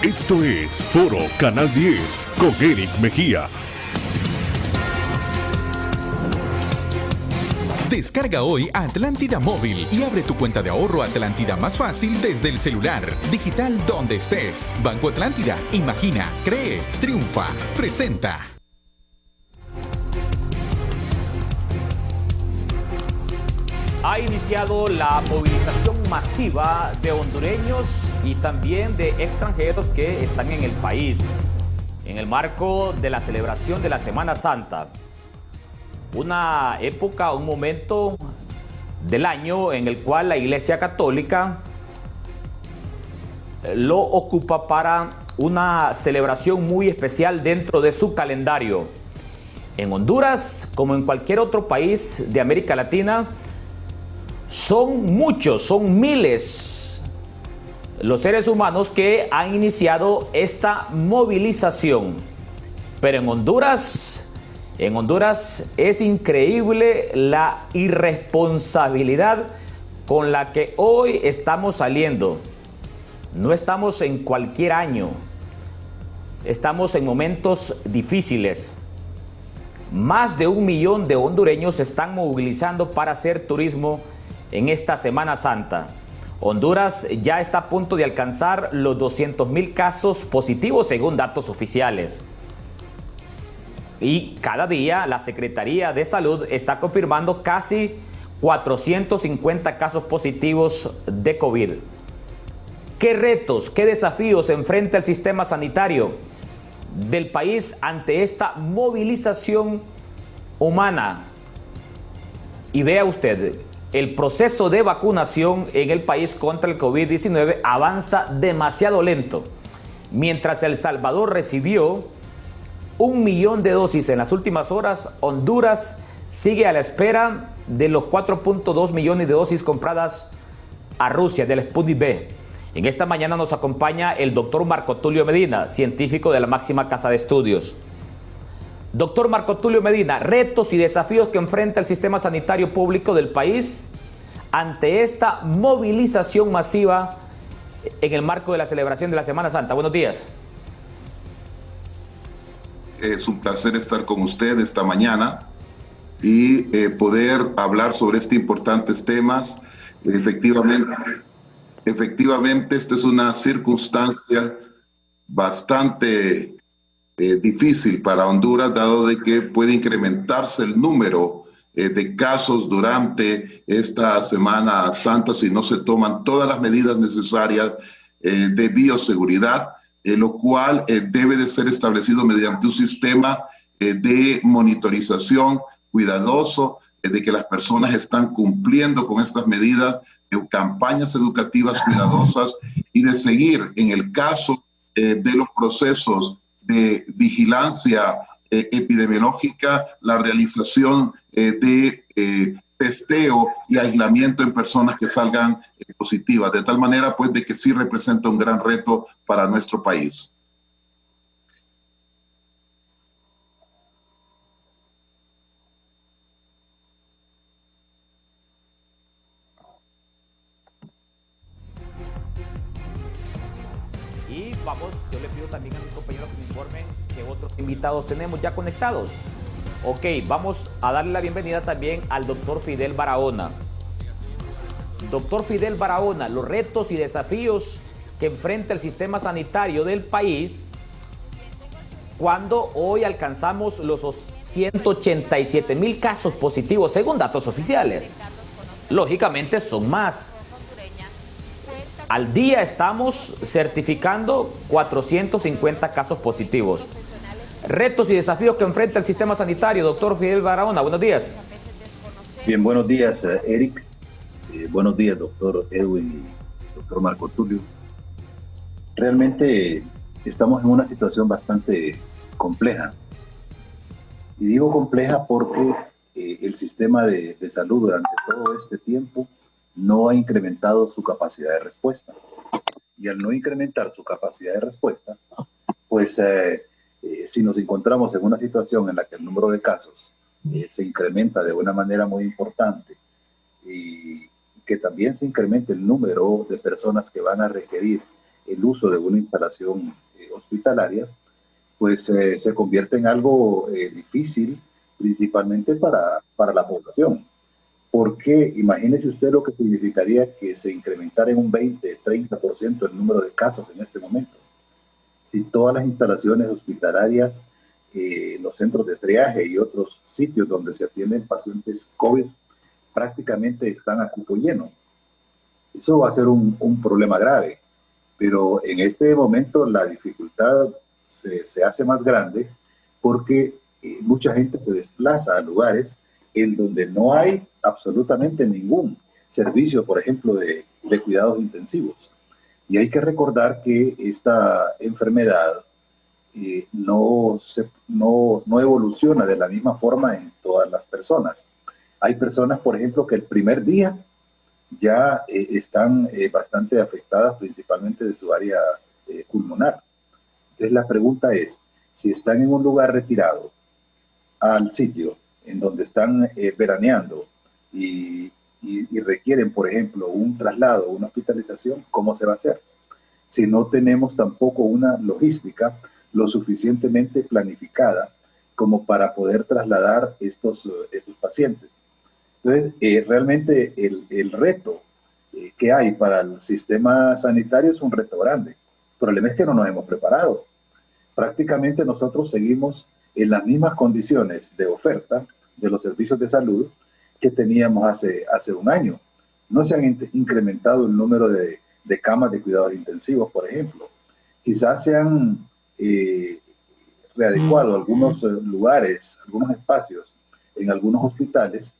Esto es Foro Canal 10 con Eric Mejía. Descarga hoy Atlántida Móvil y abre tu cuenta de ahorro Atlántida más fácil desde el celular. Digital donde estés. Banco Atlántida. Imagina, cree, triunfa. Presenta. Ha iniciado la movilización masiva de hondureños y también de extranjeros que están en el país, en el marco de la celebración de la Semana Santa. Una época, un momento del año en el cual la Iglesia Católica lo ocupa para una celebración muy especial dentro de su calendario. En Honduras, como en cualquier otro país de América Latina, son muchos, son miles los seres humanos que han iniciado esta movilización. Pero en Honduras es increíble la irresponsabilidad con la que hoy estamos saliendo. No estamos en cualquier año, estamos en momentos difíciles. Más de 1 millón de hondureños se están movilizando para hacer turismo en esta Semana Santa. Honduras ya está a punto de alcanzar los 200,000 casos positivos según datos oficiales. Y cada día la Secretaría de Salud está confirmando casi 450 casos positivos de COVID. ¿Qué retos, qué desafíos enfrenta el sistema sanitario del país ante esta movilización humana? Y vea usted, el proceso de vacunación en el país contra el COVID-19 avanza demasiado lento. Mientras El Salvador recibió 1 millón de dosis en las últimas horas, Honduras sigue a la espera de los 4.2 millones de dosis compradas a Rusia del Sputnik V. En esta mañana nos acompaña el doctor Marco Tulio Medina, científico de la máxima casa de estudios. Doctor Marco Tulio Medina, retos y desafíos que enfrenta el sistema sanitario público del país ante esta movilización masiva en el marco de la celebración de la Semana Santa. Buenos días. Es un placer estar con usted esta mañana y poder hablar sobre estos importantes temas. Efectivamente, esta es una circunstancia bastante difícil para Honduras, dado de que puede incrementarse el número de casos durante esta Semana Santa si no se toman todas las medidas necesarias de bioseguridad, lo cual debe de ser establecido mediante un sistema de monitorización cuidadoso, de que las personas están cumpliendo con estas medidas, campañas educativas cuidadosas y de seguir en el caso de los procesos de vigilancia epidemiológica, la realización de testeo y aislamiento en personas que salgan positivas, de tal manera pues de que sí representa un gran reto para nuestro país. Y vamos, yo le pido también a mis compañeros que me informen que otros invitados tenemos ya conectados. Ok, vamos a darle la bienvenida también al doctor Fidel Barahona. Doctor Fidel Barahona, los retos y desafíos que enfrenta el sistema sanitario del país cuando hoy alcanzamos los 187,000 casos positivos según datos oficiales. Lógicamente son más. Al día estamos certificando 450 casos positivos. Retos y desafíos que enfrenta el sistema sanitario, doctor Fidel Barahona. Buenos días. Bien, buenos días, Eric. Buenos días, doctor Edwin y doctor Marco Tulio. Realmente estamos en una situación bastante compleja. Y digo compleja porque el sistema de salud durante todo este tiempo no ha incrementado su capacidad de respuesta. Y al no incrementar su capacidad de respuesta, pues si nos encontramos en una situación en la que el número de casos se incrementa de una manera muy importante y que también se incremente el número de personas que van a requerir el uso de una instalación hospitalaria, pues se convierte en algo difícil, principalmente para la población. Porque imagínese usted lo que significaría que se incrementara en un 20-30% el número de casos en este momento. Si todas las instalaciones hospitalarias, los centros de triaje y otros sitios donde se atienden pacientes COVID prácticamente están a cupo lleno. Eso va a ser un problema grave, pero en este momento la dificultad se hace más grande porque mucha gente se desplaza a lugares en donde no hay absolutamente ningún servicio, por ejemplo, de cuidados intensivos. Y hay que recordar que esta enfermedad no evoluciona de la misma forma en todas las personas. Hay personas, por ejemplo, que el primer día ya están bastante afectadas, principalmente de su área pulmonar. Entonces la pregunta es, si están en un lugar retirado al sitio en donde están veraneando y requieren, por ejemplo, un traslado o una hospitalización, ¿cómo se va a hacer? Si no tenemos tampoco una logística lo suficientemente planificada como para poder trasladar estos pacientes. Entonces, realmente el reto que hay para el sistema sanitario es un reto grande. El problema es que no nos hemos preparado. Prácticamente nosotros seguimos en las mismas condiciones de oferta de los servicios de salud que teníamos hace un año. No se han incrementado el número de camas de cuidados intensivos, por ejemplo. Quizás se han readecuado algunos lugares, algunos espacios en algunos hospitales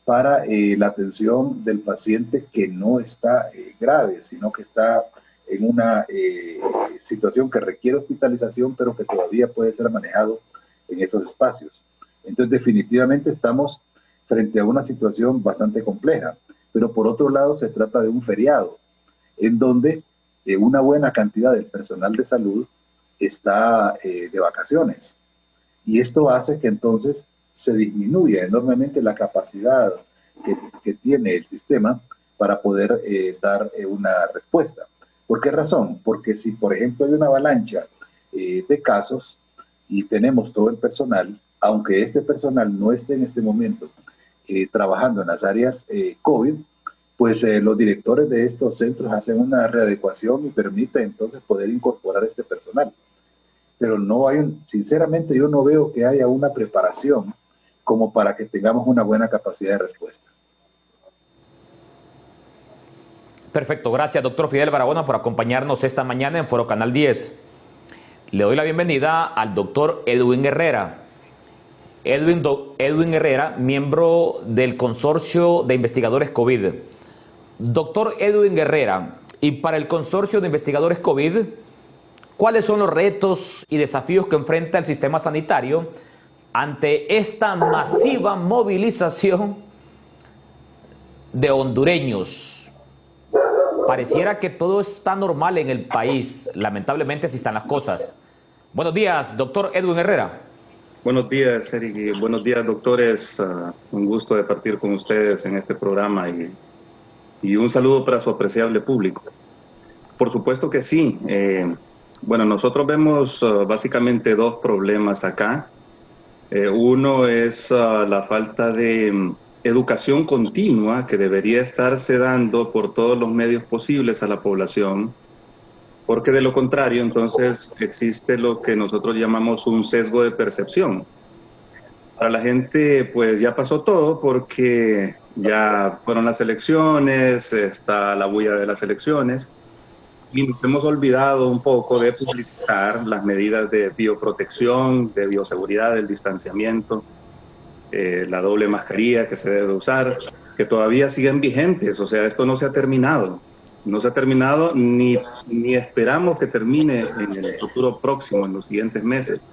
para la atención del paciente que no está grave, sino que está en una situación que requiere hospitalización, pero que todavía puede ser manejado en esos espacios. Entonces, definitivamente estamos frente a una situación bastante compleja, pero por otro lado se trata de un feriado, en donde una buena cantidad del personal de salud está de vacaciones. Y esto hace que entonces se disminuya enormemente la capacidad que tiene el sistema para poder dar una respuesta. ¿Por qué razón? Porque si, por ejemplo, hay una avalancha de casos y tenemos todo el personal, aunque este personal no esté en este momento trabajando en las áreas COVID, pues los directores de estos centros hacen una readecuación y permite entonces poder incorporar este personal. Pero no hay, sinceramente yo no veo que haya una preparación como para que tengamos una buena capacidad de respuesta. Perfecto, gracias doctor Fidel Barahona por acompañarnos esta mañana en Foro Canal 10. Le doy la bienvenida al doctor Edwin Herrera. Edwin Herrera, miembro del Consorcio de Investigadores COVID. Doctor Edwin Herrera, y para el Consorcio de Investigadores COVID, ¿cuáles son los retos y desafíos que enfrenta el sistema sanitario ante esta masiva movilización de hondureños? Pareciera que todo está normal en el país, lamentablemente así están las cosas. Buenos días, doctor Edwin Herrera. Buenos días, Eric, y buenos días, doctores. Un gusto de partir con ustedes en este programa y un saludo para su apreciable público. Por supuesto que sí. Bueno, nosotros vemos básicamente dos problemas acá. Uno es la falta de educación continua que debería estarse dando por todos los medios posibles a la población, porque de lo contrario entonces existe lo que nosotros llamamos un sesgo de percepción. Para la gente pues ya pasó todo porque ya fueron las elecciones, está la bulla de las elecciones y nos hemos olvidado un poco de publicitar las medidas de bioprotección, de bioseguridad, del distanciamiento, la doble mascarilla que se debe usar, que todavía siguen vigentes. O sea, esto no se ha terminado. No se ha terminado ni esperamos que termine en el futuro próximo, en los siguientes meses.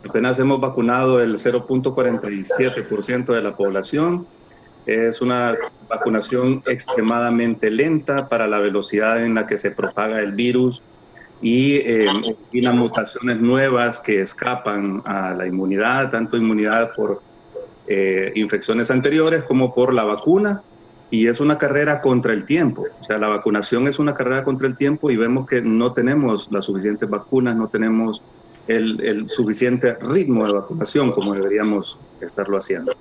Apenas hemos vacunado el 0.47% de la población. Es una vacunación extremadamente lenta para la velocidad en la que se propaga el virus y las mutaciones nuevas que escapan a la inmunidad, tanto inmunidad por infecciones anteriores como por la vacuna. y es una carrera contra el tiempo. O sea, la vacunación es una carrera contra el tiempo y vemos que no tenemos las suficientes vacunas, no tenemos el suficiente ritmo de vacunación como deberíamos estarlo haciendo.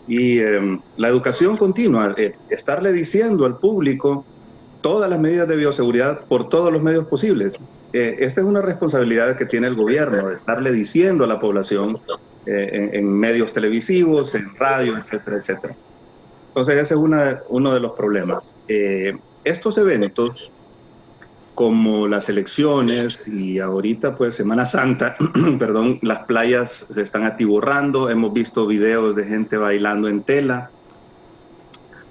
Y la educación continua, estarle diciendo al público todas las medidas de bioseguridad por todos los medios posibles. Esta es una responsabilidad que tiene el gobierno, de estarle diciendo a la población en medios televisivos, en radio, etcétera, etcétera. Entonces ese es uno de los problemas. Estos eventos, como las elecciones y ahorita pues Semana Santa, perdón, las playas se están atiborrando, hemos visto videos de gente bailando en tela.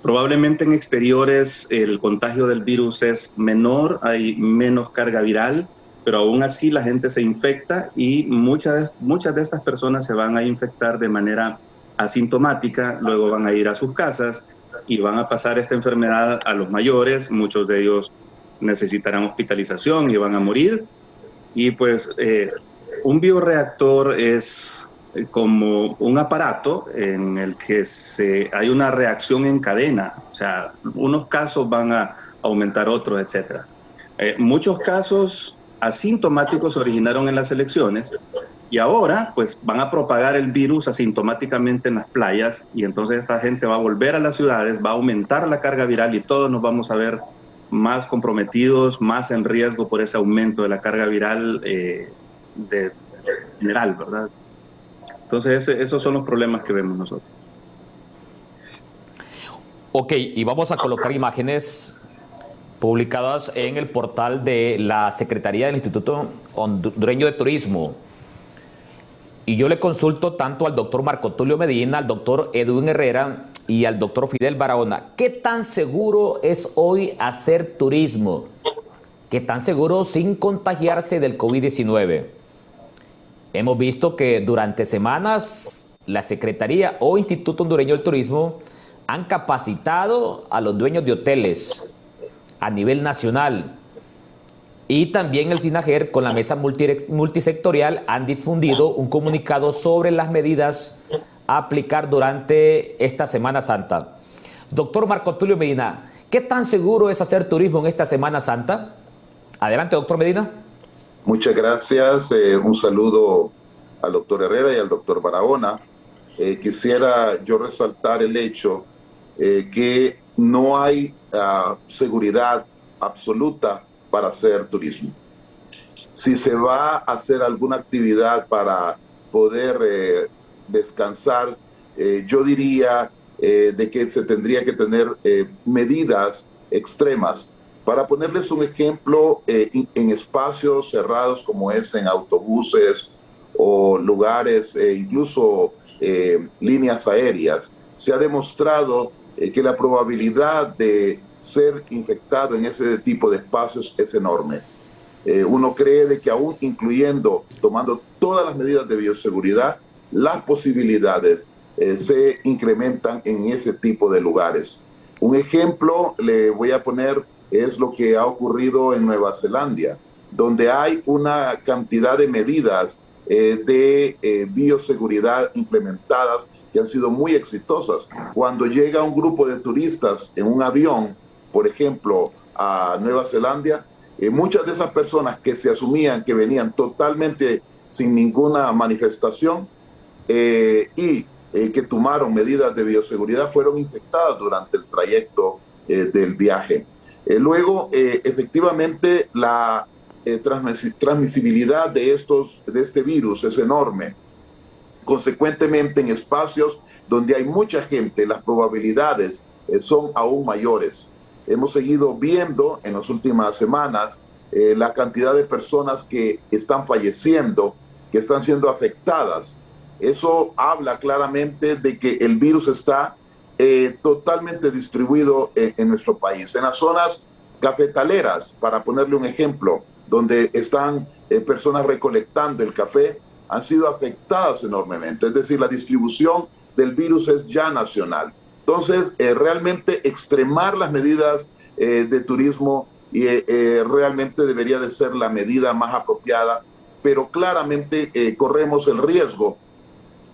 Probablemente en exteriores el contagio del virus es menor, hay menos carga viral, pero aún así la gente se infecta y muchas de estas personas se van a infectar de manera asintomática, luego van a ir a sus casas y van a pasar esta enfermedad a los mayores, muchos de ellos necesitarán hospitalización y van a morir. Y pues un bioreactor es como un aparato en el que hay una reacción en cadena, o sea, unos casos van a aumentar otros, etcétera. Muchos casos asintomáticos se originaron en las elecciones y ahora pues van a propagar el virus asintomáticamente en las playas y entonces esta gente va a volver a las ciudades, va a aumentar la carga viral y todos nos vamos a ver más comprometidos, más en riesgo por ese aumento de la carga viral general, ¿verdad? Entonces esos son los problemas que vemos nosotros. Ok, y vamos a colocar imágenes publicadas en el portal de la Secretaría del Instituto Hondureño de Turismo. Y yo le consulto tanto al doctor Marco Tulio Medina, al doctor Edwin Herrera y al doctor Fidel Barahona. ¿Qué tan seguro es hoy hacer turismo? ¿Qué tan seguro sin contagiarse del COVID-19? Hemos visto que durante semanas la Secretaría o Instituto Hondureño del Turismo han capacitado a los dueños de hoteles a nivel nacional y también el SINAGER con la mesa multisectorial han difundido un comunicado sobre las medidas a aplicar durante esta Semana Santa. Doctor Marco Tulio Medina, ¿qué tan seguro es hacer turismo en esta Semana Santa? Adelante, doctor Medina. Muchas gracias. Un saludo al doctor Herrera y al doctor Barahona. Quisiera yo resaltar el hecho que no hay seguridad absoluta para hacer turismo. Si se va a hacer alguna actividad para poder descansar, yo diría de que se tendría que tener medidas extremas. Para ponerles un ejemplo, en espacios cerrados como es en autobuses o lugares, incluso líneas aéreas, se ha demostrado que la probabilidad de ser infectado en ese tipo de espacios es enorme. Uno cree de que aún incluyendo, tomando todas las medidas de bioseguridad, las posibilidades se incrementan en ese tipo de lugares. Un ejemplo le voy a poner es lo que ha ocurrido en Nueva Zelanda, donde hay una cantidad de medidas de bioseguridad implementadas que han sido muy exitosas. Cuando llega un grupo de turistas en un avión, por ejemplo, a Nueva Zelanda, muchas de esas personas que se asumían que venían totalmente sin ninguna manifestación y que tomaron medidas de bioseguridad fueron infectadas durante el trayecto del viaje. Luego, efectivamente, la transmisibilidad de este virus es enorme. Consecuentemente, en espacios donde hay mucha gente, las probabilidades son aún mayores. Hemos seguido viendo en las últimas semanas la cantidad de personas que están falleciendo, que están siendo afectadas. Eso habla claramente de que el virus está totalmente distribuido en nuestro país. En las zonas cafetaleras, para ponerle un ejemplo, donde están personas recolectando el café, han sido afectadas enormemente. Es decir, la distribución del virus es ya nacional. Entonces, realmente extremar las medidas de turismo realmente debería de ser la medida más apropiada, pero claramente corremos el riesgo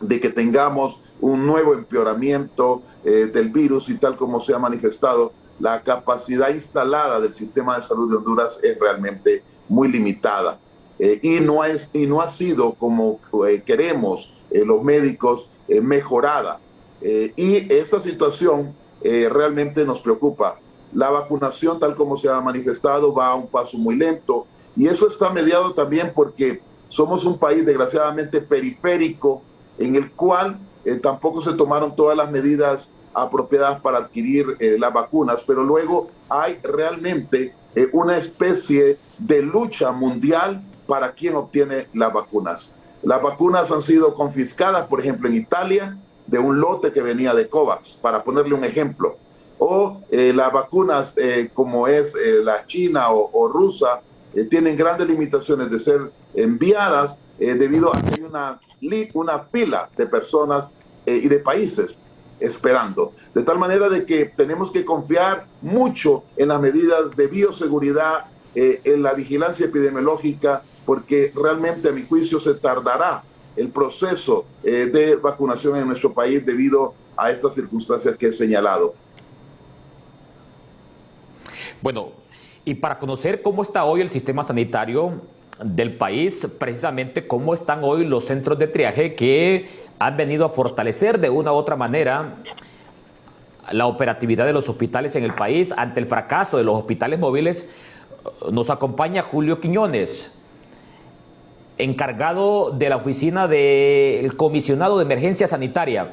de que tengamos un nuevo empeoramiento del virus, y tal como se ha manifestado, la capacidad instalada del sistema de salud de Honduras es realmente muy limitada. Y no ha sido como queremos los médicos mejorada. Y esta situación realmente nos preocupa. La vacunación, tal como se ha manifestado, va a un paso muy lento, y eso está mediado también porque somos un país desgraciadamente periférico, en el cual tampoco se tomaron todas las medidas apropiadas para adquirir las vacunas, pero luego hay realmente una especie de lucha mundial para quién obtiene las vacunas. Las vacunas han sido confiscadas, por ejemplo, en Italia, de un lote que venía de COVAX, para ponerle un ejemplo. O las vacunas como es la china o rusa, tienen grandes limitaciones de ser enviadas debido a que hay una fila de personas y de países esperando. De tal manera de que tenemos que confiar mucho en las medidas de bioseguridad, en la vigilancia epidemiológica, porque realmente a mi juicio se tardará el proceso de vacunación en nuestro país debido a estas circunstancias que he señalado. Bueno, y para conocer cómo está hoy el sistema sanitario del país, precisamente cómo están hoy los centros de triaje que han venido a fortalecer de una u otra manera la operatividad de los hospitales en el país ante el fracaso de los hospitales móviles, nos acompaña Julio Quiñones, encargado de la oficina del comisionado de emergencia sanitaria.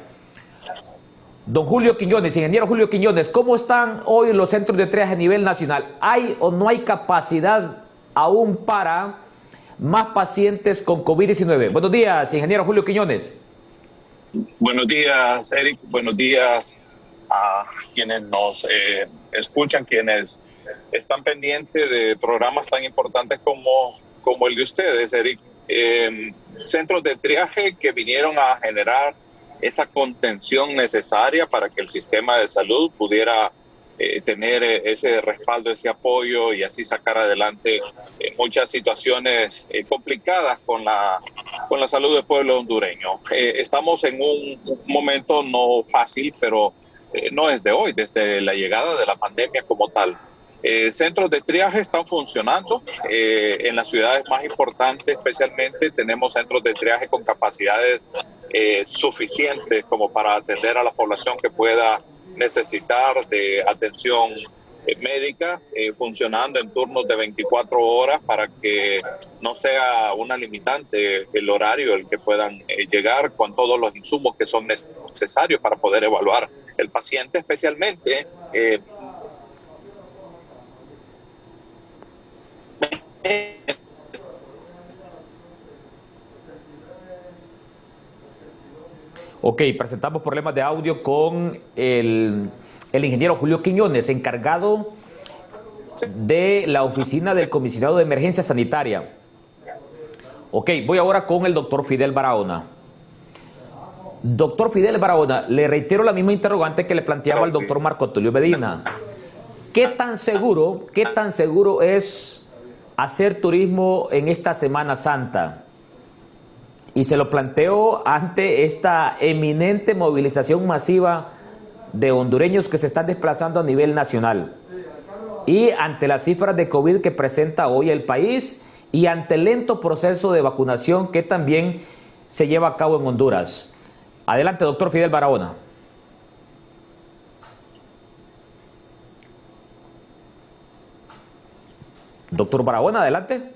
Don Julio Quiñones, ingeniero Julio Quiñones, ¿cómo están hoy los centros de triaje a nivel nacional? ¿Hay o no hay capacidad aún para más pacientes con COVID-19? Buenos días, ingeniero Julio Quiñones. Buenos días, Eric. Buenos días a quienes nos escuchan, quienes están pendientes de programas tan importantes como el de ustedes, Eric. Centros de triaje que vinieron a generar esa contención necesaria para que el sistema de salud pudiera tener ese respaldo, ese apoyo, y así sacar adelante muchas situaciones complicadas con la salud del pueblo hondureño. Estamos en un momento no fácil, pero no es de hoy, desde la llegada de la pandemia como tal. Centros de triaje están funcionando en las ciudades más importantes, especialmente tenemos centros de triaje con capacidades suficientes como para atender a la población que pueda necesitar de atención médica, funcionando en turnos de 24 horas para que no sea una limitante el horario el que puedan llegar con todos los insumos que son necesarios para poder evaluar el paciente, especialmente Ok, presentamos problemas de audio con el ingeniero Julio Quiñones, encargado de la oficina del comisionado de emergencia sanitaria. Ok, voy ahora con el doctor Fidel Barahona. Doctor Fidel Barahona, le reitero la misma interrogante que le planteaba al doctor Marco Tulio Medina. ¿Qué tan seguro es hacer turismo en esta Semana Santa? Y se lo planteo ante esta eminente movilización masiva de hondureños que se están desplazando a nivel nacional, y ante las cifras de COVID que presenta hoy el país, y ante el lento proceso de vacunación que también se lleva a cabo en Honduras. Adelante, doctor Fidel Barahona. Doctor Barahona, adelante.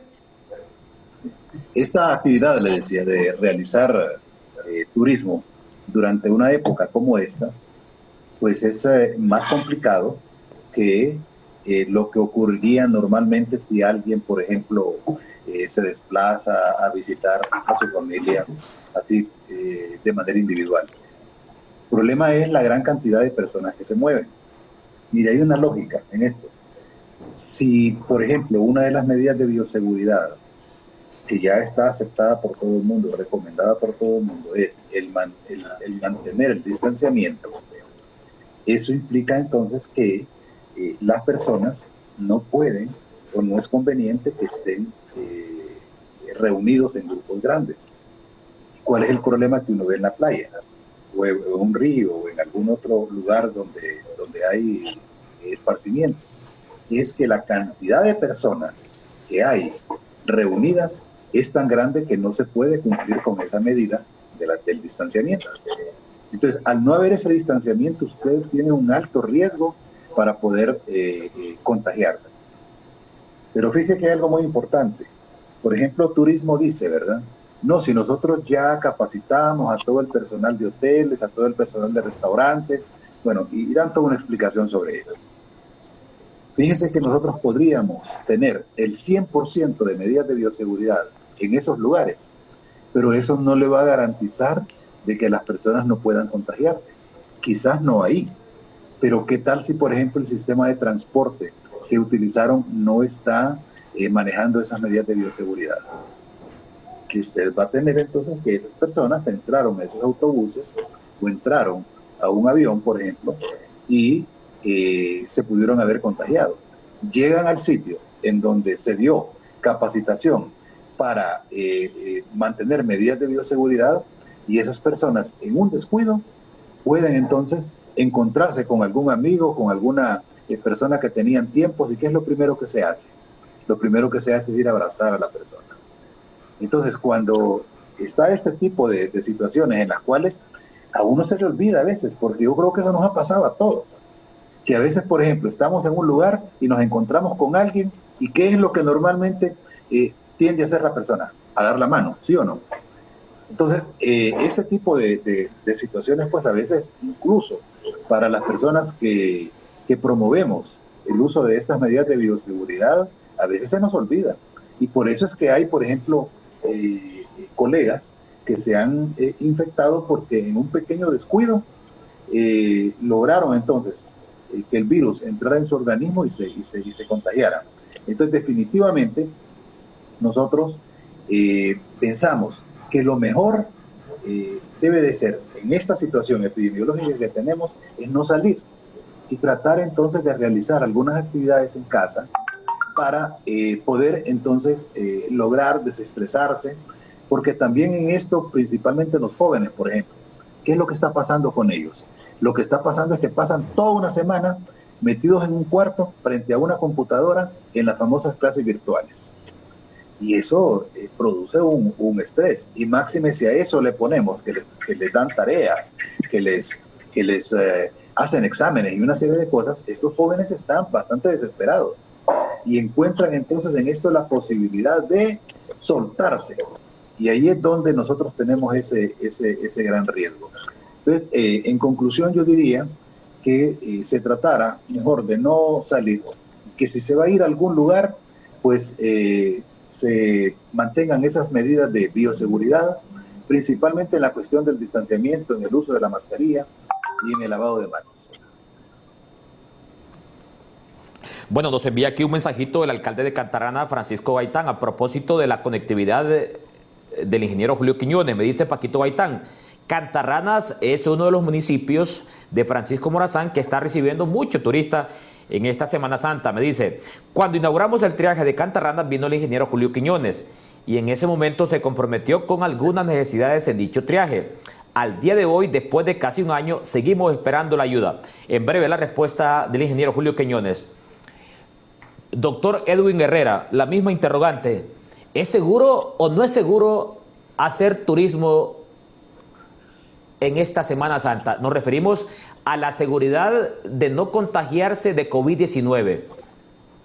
Esta actividad, le decía, de realizar turismo durante una época como esta, pues es más complicado que lo que ocurriría normalmente si alguien, por ejemplo, se desplaza a visitar a su familia así de manera individual. El problema es la gran cantidad de personas que se mueven. Mire, hay una lógica en esto. Si, por ejemplo, una de las medidas de bioseguridad que ya está aceptada por todo el mundo, recomendada por todo el mundo, es el mantener el distanciamiento, eso implica entonces que las personas no pueden o no es conveniente que estén reunidos en grupos grandes. ¿Cuál es el problema que uno ve en la playa? o en un río o en algún otro lugar donde hay esparcimiento, es que la cantidad de personas que hay reunidas es tan grande que no se puede cumplir con esa medida del distanciamiento. Entonces, al no haber ese distanciamiento, usted tiene un alto riesgo para poder contagiarse. Pero fíjese que hay algo muy importante. Por ejemplo, turismo dice, ¿verdad? No, si nosotros ya capacitamos a todo el personal de hoteles, a todo el personal de restaurantes, bueno, y dan toda una explicación sobre eso. Fíjense que nosotros podríamos tener el 100% de medidas de bioseguridad en esos lugares, pero eso no le va a garantizar de que las personas no puedan contagiarse. Quizás no ahí, pero ¿qué tal si, por ejemplo, el sistema de transporte que utilizaron no está manejando esas medidas de bioseguridad? Que usted va a tener entonces que esas personas entraron a esos autobuses o entraron a un avión, por ejemplo, y se pudieron haber contagiado. Llegan al sitio en donde se dio capacitación para mantener medidas de bioseguridad y esas personas en un descuido pueden entonces encontrarse con algún amigo, con alguna persona que tenían tiempos. ¿Y qué es lo primero que se hace? Lo primero que se hace es ir a abrazar a la persona. Entonces, cuando está este tipo de situaciones en las cuales a uno se le olvida a veces, porque yo creo que eso nos ha pasado a todos, que a veces, por ejemplo, estamos en un lugar y nos encontramos con alguien, y ¿qué es lo que normalmente tiende a hacer la persona? A dar la mano, ¿sí o no? Entonces, este tipo de situaciones, pues a veces, incluso para las personas que promovemos el uso de estas medidas de bioseguridad, a veces se nos olvida. Y por eso es que hay, por ejemplo, colegas que se han infectado porque en un pequeño descuido lograron entonces que el virus entrara en su organismo y se contagiara. Entonces, definitivamente, nosotros pensamos que lo mejor debe de ser, en esta situación epidemiológica que tenemos, es no salir y tratar entonces de realizar algunas actividades en casa para poder entonces lograr desestresarse, porque también en esto, principalmente los jóvenes, por ejemplo, ¿qué es lo que está pasando con ellos? Lo que está pasando es que pasan toda una semana metidos en un cuarto frente a una computadora en las famosas clases virtuales. Y eso produce un estrés. Y máxime si a eso le ponemos que les dan tareas, que les hacen exámenes y una serie de cosas, estos jóvenes están bastante desesperados y encuentran entonces en esto la posibilidad de soltarse. Y ahí es donde nosotros tenemos ese gran riesgo. Entonces, en conclusión, yo diría que se tratara mejor de no salir, que si se va a ir a algún lugar, pues se mantengan esas medidas de bioseguridad, principalmente en la cuestión del distanciamiento, en el uso de la mascarilla y en el lavado de manos. Bueno, nos envía aquí un mensajito el alcalde de Cantarrana, Francisco Gaitán, a propósito de la conectividad del ingeniero Julio Quiñones. Me dice Paquito Gaitán, Cantarranas es uno de los municipios de Francisco Morazán que está recibiendo mucho turista en esta Semana Santa. Me dice, cuando inauguramos el triaje de Cantarranas vino el ingeniero Julio Quiñones y en ese momento se comprometió con algunas necesidades en dicho triaje. Al día de hoy, después de casi un año, seguimos esperando la ayuda. En breve la respuesta del ingeniero Julio Quiñones. Doctor Edwin Herrera, la misma interrogante. ¿Es seguro o no es seguro hacer turismo en esta Semana Santa? Nos referimos a la seguridad de no contagiarse de COVID-19.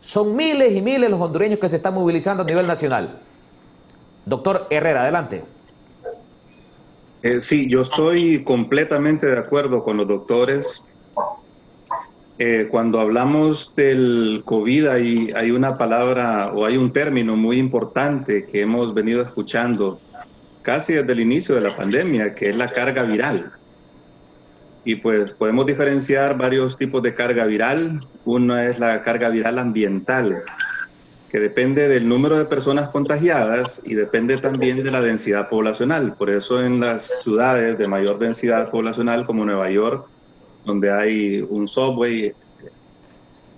Son miles y miles los hondureños que se están movilizando a nivel nacional. Doctor Herrera, adelante. Sí, yo estoy completamente de acuerdo con los doctores. Cuando hablamos del COVID hay una palabra o hay un término muy importante que hemos venido escuchando casi desde el inicio de la pandemia, que es la carga viral. Y pues podemos diferenciar varios tipos de carga viral. Una es la carga viral ambiental, que depende del número de personas contagiadas y depende también de la densidad poblacional. Por eso en las ciudades de mayor densidad poblacional como Nueva York, donde hay un subway,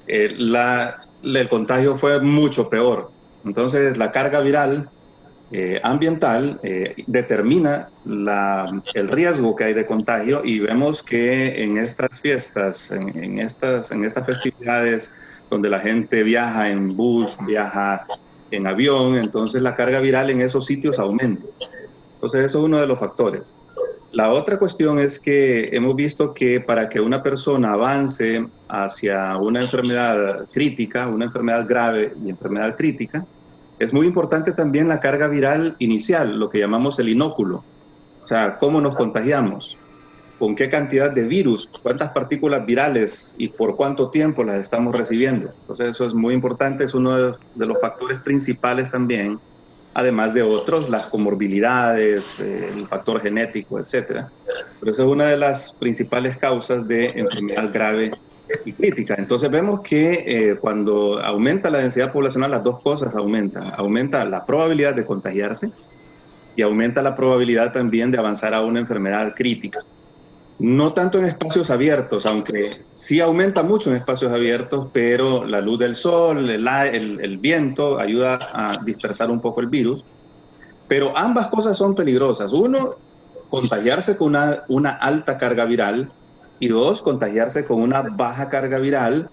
el contagio fue mucho peor. Entonces la carga viral ambiental determina el riesgo que hay de contagio, y vemos que en estas fiestas, en estas festividades donde la gente viaja en bus, viaja en avión, entonces la carga viral en esos sitios aumenta. Entonces eso es uno de los factores. La otra cuestión es que hemos visto que para que una persona avance hacia una enfermedad crítica, una enfermedad grave y enfermedad crítica, es muy importante también la carga viral inicial, lo que llamamos el inóculo. O sea, cómo nos contagiamos, con qué cantidad de virus, cuántas partículas virales y por cuánto tiempo las estamos recibiendo. Entonces eso es muy importante, es uno de los factores principales también, además de otros, las comorbilidades, el factor genético, etc. Pero esa es una de las principales causas de enfermedad grave y crítica. Entonces vemos que cuando aumenta la densidad poblacional, las dos cosas aumentan. Aumenta la probabilidad de contagiarse y aumenta la probabilidad también de avanzar a una enfermedad crítica. No tanto en espacios abiertos, aunque sí aumenta mucho en espacios abiertos, pero la luz del sol, el viento ayuda a dispersar un poco el virus. Pero ambas cosas son peligrosas. Uno, contagiarse con una alta carga viral, y dos, contagiarse con una baja carga viral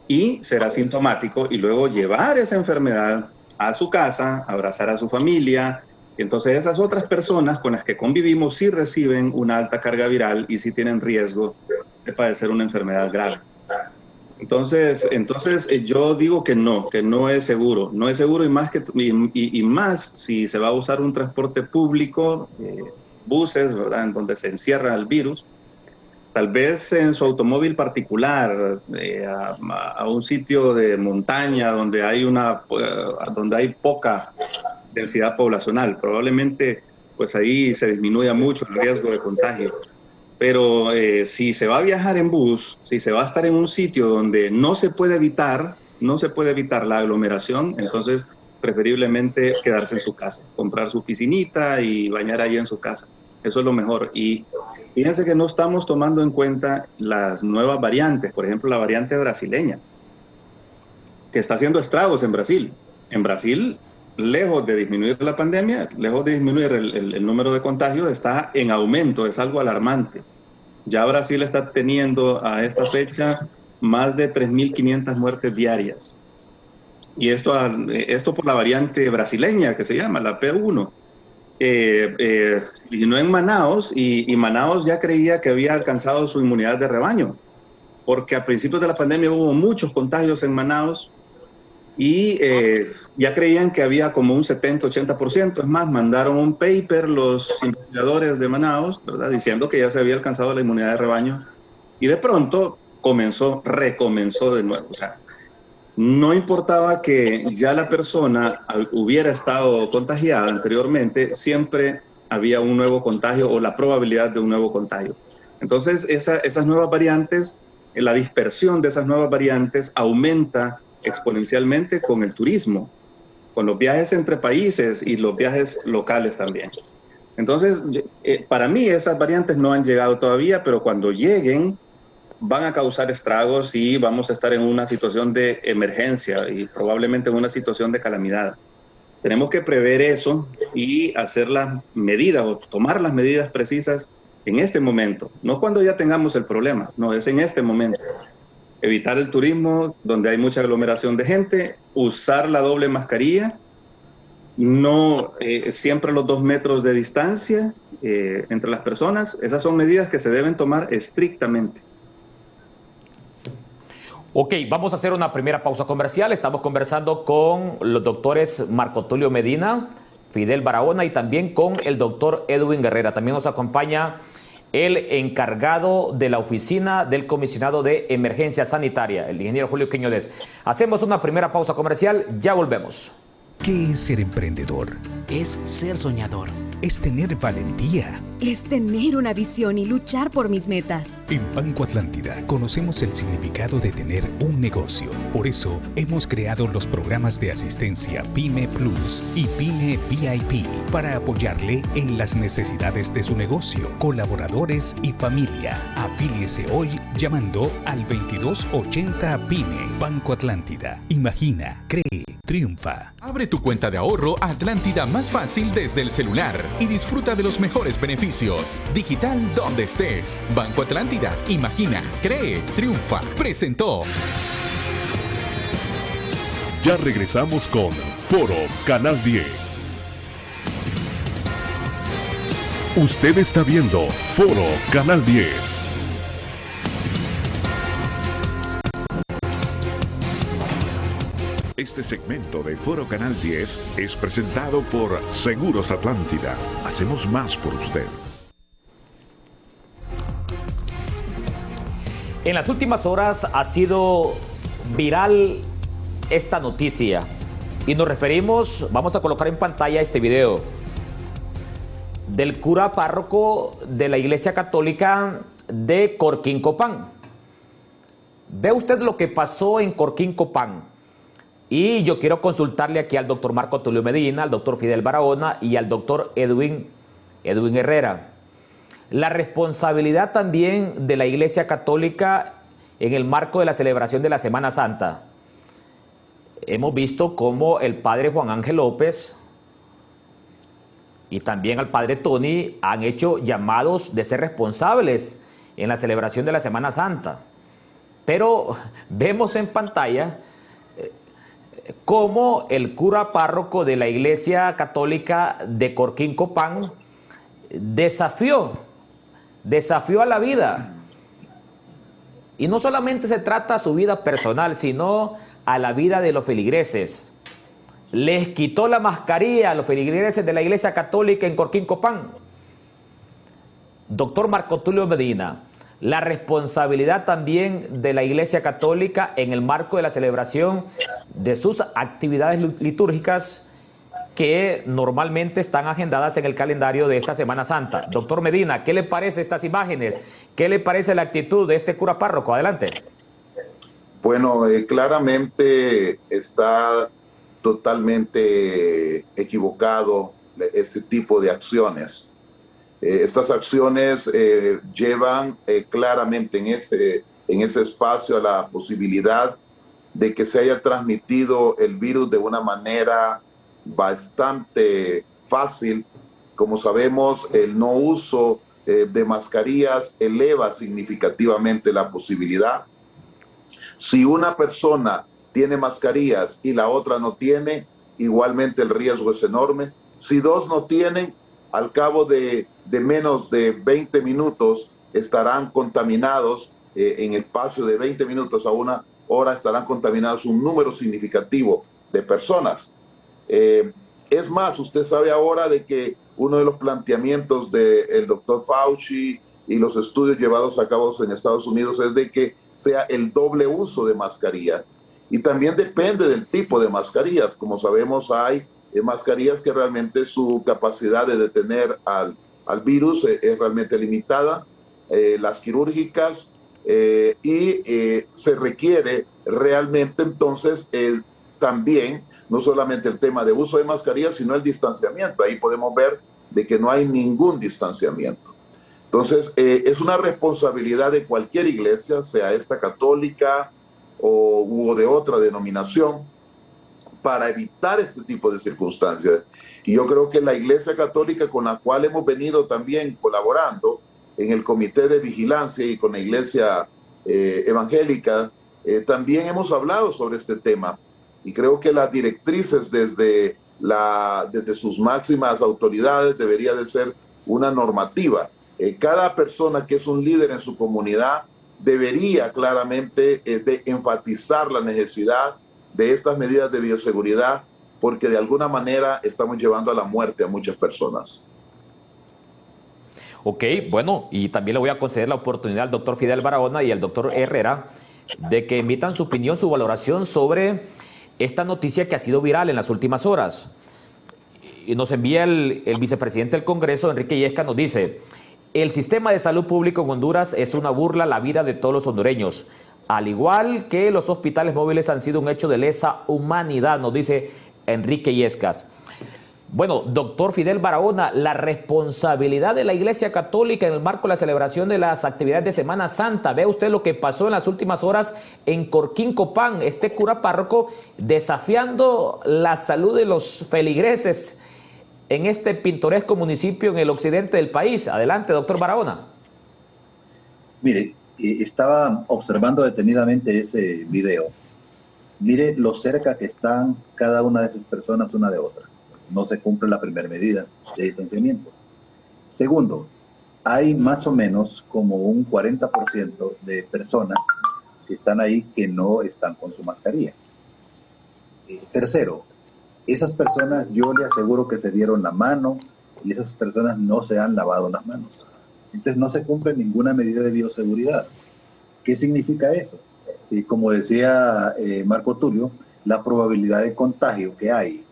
y ser asintomático y luego llevar esa enfermedad a su casa, abrazar a su familia. Entonces esas otras personas con las que convivimos sí reciben una alta carga viral y sí tienen riesgo de padecer una enfermedad grave. Entonces yo digo que no es seguro. No es seguro, y más si se va a usar un transporte público, buses, ¿verdad?, en donde se encierra el virus. Tal vez en su automóvil particular, a un sitio de montaña donde hay poca densidad poblacional. Probablemente pues ahí se disminuya mucho el riesgo de contagio. Pero si se va a viajar en bus, si se va a estar en un sitio donde no se puede evitar la aglomeración, entonces preferiblemente quedarse en su casa, comprar su piscinita y bañar ahí en su casa. Eso es lo mejor. Y fíjense que no estamos tomando en cuenta las nuevas variantes, por ejemplo la variante brasileña, que está haciendo estragos en Brasil. En Brasil, lejos de disminuir la pandemia, lejos de disminuir el número de contagios, está en aumento, es algo alarmante. Ya Brasil está teniendo a esta fecha más de 3.500 muertes diarias. Y esto por la variante brasileña que se llama la P1. Vino en Manaos y Manaos ya creía que había alcanzado su inmunidad de rebaño, porque a principios de la pandemia hubo muchos contagios en Manaos y ya creían que había como un 70-80%. Es más, mandaron un paper los investigadores de Manaos, ¿verdad?, diciendo que ya se había alcanzado la inmunidad de rebaño, y de pronto recomenzó de nuevo. O sea, no importaba que ya la persona hubiera estado contagiada anteriormente, siempre había un nuevo contagio o la probabilidad de un nuevo contagio. Entonces, esas nuevas variantes, la dispersión de esas nuevas variantes aumenta exponencialmente con el turismo, con los viajes entre países y los viajes locales también. Entonces, para mí esas variantes no han llegado todavía, pero cuando lleguen van a causar estragos y vamos a estar en una situación de emergencia y probablemente en una situación de calamidad. Tenemos que prever eso y hacer las medidas o tomar las medidas precisas en este momento, no cuando ya tengamos el problema, no, es en este momento. Evitar el turismo donde hay mucha aglomeración de gente, usar la doble mascarilla, no siempre los 2 metros de distancia entre las personas. Esas son medidas que se deben tomar estrictamente. Ok, vamos a hacer una primera pausa comercial. Estamos conversando con los doctores Marco Tulio Medina, Fidel Barahona y también con el doctor Edwin Guerrera. También nos acompaña el encargado de la oficina del comisionado de emergencia sanitaria, el ingeniero Julio Quiñones. Hacemos una primera pausa comercial, ya volvemos. ¿Qué es ser emprendedor? Es ser soñador. Es tener valentía. Es tener una visión y luchar por mis metas. En Banco Atlántida conocemos el significado de tener un negocio. Por eso hemos creado los programas de asistencia PYME Plus y PYME VIP para apoyarle en las necesidades de su negocio, colaboradores y familia. Afíliese hoy llamando al 2280 PYME. Banco Atlántida. Imagina, cree, triunfa. Abre tu cuenta de ahorro Atlántida más fácil desde el celular y disfruta de los mejores beneficios. Digital donde estés. Banco Atlántida. Imagina, cree, triunfa. Presentó. Ya regresamos con Foro Canal 10. Usted está viendo Foro Canal 10. Este segmento de Foro Canal 10 es presentado por Seguros Atlántida. Hacemos más por usted. En las últimas horas ha sido viral esta noticia y nos referimos, vamos a colocar en pantalla este video del cura párroco de la Iglesia Católica de Corquín-Copán. Ve usted lo que pasó en Corquín-Copán y yo quiero consultarle aquí al doctor Marco Tulio Medina, al doctor Fidel Barahona y al doctor Edwin Herrera. La responsabilidad también de la Iglesia Católica en el marco de la celebración de la Semana Santa. Hemos visto cómo el padre Juan Ángel López y también al padre Tony han hecho llamados de ser responsables en la celebración de la Semana Santa. Pero vemos en pantalla cómo el cura párroco de la Iglesia Católica de Corquín-Copán desafió a la vida. Y no solamente se trata de su vida personal, sino a la vida de los feligreses. Les quitó la mascarilla a los feligreses de la Iglesia Católica en Corquín-Copán. Doctor Marco Tulio Medina, la responsabilidad también de la Iglesia Católica en el marco de la celebración de sus actividades litúrgicas que normalmente están agendadas en el calendario de esta Semana Santa. Doctor Medina, ¿qué le parece estas imágenes? ¿Qué le parece la actitud de este cura párroco? Adelante. Bueno, claramente está totalmente equivocado este tipo de acciones. Estas acciones llevan claramente en ese espacio a la posibilidad de que se haya transmitido el virus de una manera bastante fácil. Como sabemos, el no uso de mascarillas eleva significativamente la posibilidad. Si una persona tiene mascarillas y la otra no tiene, igualmente el riesgo es enorme. Si dos no tienen, al cabo de menos de 20 minutos estarán contaminados, en el espacio de 20 minutos a una hora estarán contaminados un número significativo de personas. Es más, usted sabe ahora de que uno de los planteamientos del doctor Fauci y los estudios llevados a cabo en Estados Unidos es de que sea el doble uso de mascarilla. Y también depende del tipo de mascarillas. Como sabemos, hay mascarillas que realmente su capacidad de detener al virus es realmente limitada, las quirúrgicas, y se requiere realmente entonces también, no solamente el tema de uso de mascarillas, sino el distanciamiento. Ahí podemos ver de que no hay ningún distanciamiento. Entonces, es una responsabilidad de cualquier iglesia, sea esta católica o de otra denominación, para evitar este tipo de circunstancias. Y yo creo que la Iglesia Católica, con la cual hemos venido también colaborando en el Comité de Vigilancia y con la Iglesia Evangélica, también hemos hablado sobre este tema. Y creo que las directrices desde sus máximas autoridades debería de ser una normativa. Cada persona que es un líder en su comunidad debería claramente de enfatizar la necesidad de estas medidas de bioseguridad, porque de alguna manera estamos llevando a la muerte a muchas personas. Ok, bueno, y también le voy a conceder la oportunidad al doctor Fidel Barahona y al doctor Herrera de que emitan su opinión, su valoración sobre esta noticia que ha sido viral en las últimas horas. Y nos envía el vicepresidente del Congreso, Enrique Yesca, nos dice: el sistema de salud público en Honduras es una burla a la vida de todos los hondureños. Al igual que los hospitales móviles han sido un hecho de lesa humanidad, nos dice Enrique Yescas. Bueno, doctor Fidel Barahona, la responsabilidad de la Iglesia Católica en el marco de la celebración de las actividades de Semana Santa. Ve usted lo que pasó en las últimas horas en Corquín Copán, este cura párroco desafiando la salud de los feligreses en este pintoresco municipio en el occidente del país. Adelante, doctor Barahona. Mire, estaba observando detenidamente ese video. Mire lo cerca que están cada una de esas personas una de otra. No se cumple la primera medida de distanciamiento. Segundo, hay más o menos como un 40% de personas que están ahí que no están con su mascarilla. Tercero, esas personas yo le aseguro que se dieron la mano y esas personas no se han lavado las manos. Entonces no se cumple ninguna medida de bioseguridad. ¿Qué significa eso? Como decía Marco Tulio, la probabilidad de contagio que hay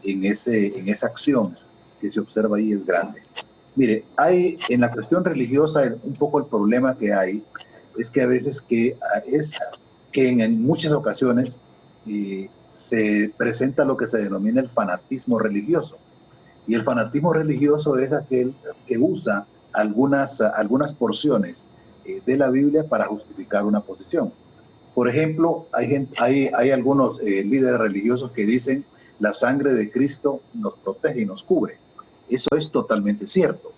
en esa acción que se observa ahí es grande. Mire, hay en la cuestión religiosa un poco el problema que hay es que a veces en muchas ocasiones se presenta lo que se denomina el fanatismo religioso. Y el fanatismo religioso es aquel que usa algunas porciones de la Biblia para justificar una posición. Por ejemplo, hay algunos líderes religiosos que dicen la sangre de Cristo nos protege y nos cubre. Eso es totalmente cierto.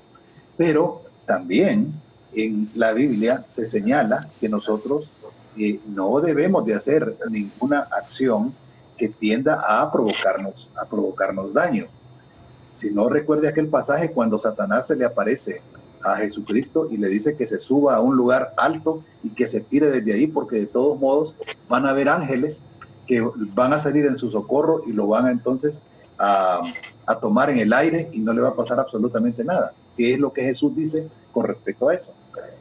Pero también en la Biblia se señala que nosotros no debemos de hacer ninguna acción que tienda a provocarnos daño. Si no, recuerde aquel pasaje cuando Satanás se le aparece a Jesucristo y le dice que se suba a un lugar alto y que se tire desde ahí, porque de todos modos van a haber ángeles que van a salir en su socorro y lo van entonces a tomar en el aire y no le va a pasar absolutamente nada. ¿Qué es lo que Jesús dice con respecto a eso?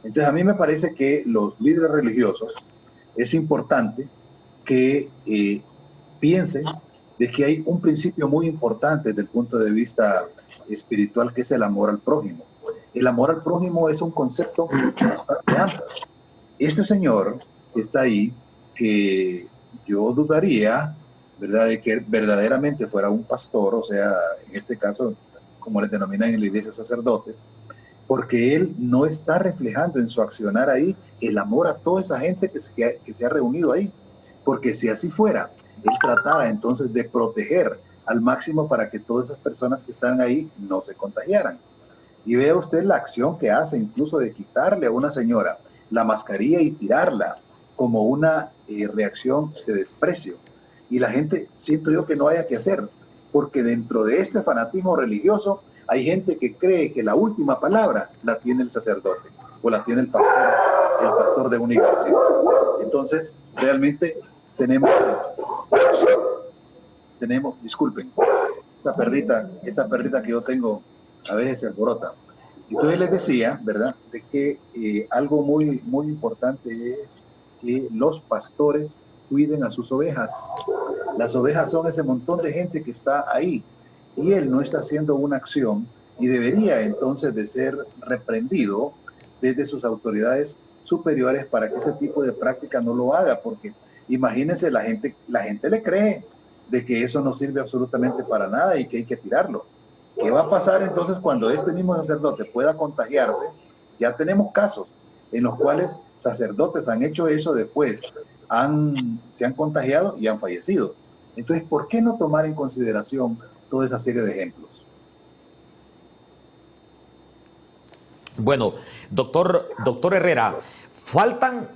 Entonces a mí me parece que los líderes religiosos es importante que piensen de que hay un principio muy importante desde el punto de vista espiritual, que es el amor al prójimo. El amor al prójimo es un concepto bastante amplio. Este señor que está ahí, que yo dudaría, ¿verdad?, de que verdaderamente fuera un pastor, o sea, en este caso, como les denominan en la iglesia, sacerdotes, porque él no está reflejando en su accionar ahí el amor a toda esa gente que se ha reunido ahí. Porque si así fuera, él tratara entonces de proteger al máximo para que todas esas personas que están ahí no se contagiaran. Y vea usted la acción que hace, incluso de quitarle a una señora la mascarilla y tirarla como una reacción de desprecio. Y la gente, siento yo que no haya que hacer, porque dentro de este fanatismo religioso hay gente que cree que la última palabra la tiene el sacerdote o la tiene el pastor de una iglesia. Entonces, realmente tenemos, disculpen, esta perrita que yo tengo a veces se alborota. Entonces les decía, ¿verdad?, de que algo muy, muy importante es que los pastores cuiden a sus ovejas. Las ovejas son ese montón de gente que está ahí y él no está haciendo una acción y debería entonces de ser reprendido desde sus autoridades superiores para que ese tipo de práctica no lo haga, porque imagínense, la gente le cree de que eso no sirve absolutamente para nada y que hay que tirarlo. ¿Qué va a pasar entonces cuando este mismo sacerdote pueda contagiarse? Ya tenemos casos en los cuales sacerdotes han hecho eso, después se han contagiado y han fallecido. Entonces, ¿por qué no tomar en consideración toda esa serie de ejemplos? Bueno, doctor Herrera, faltan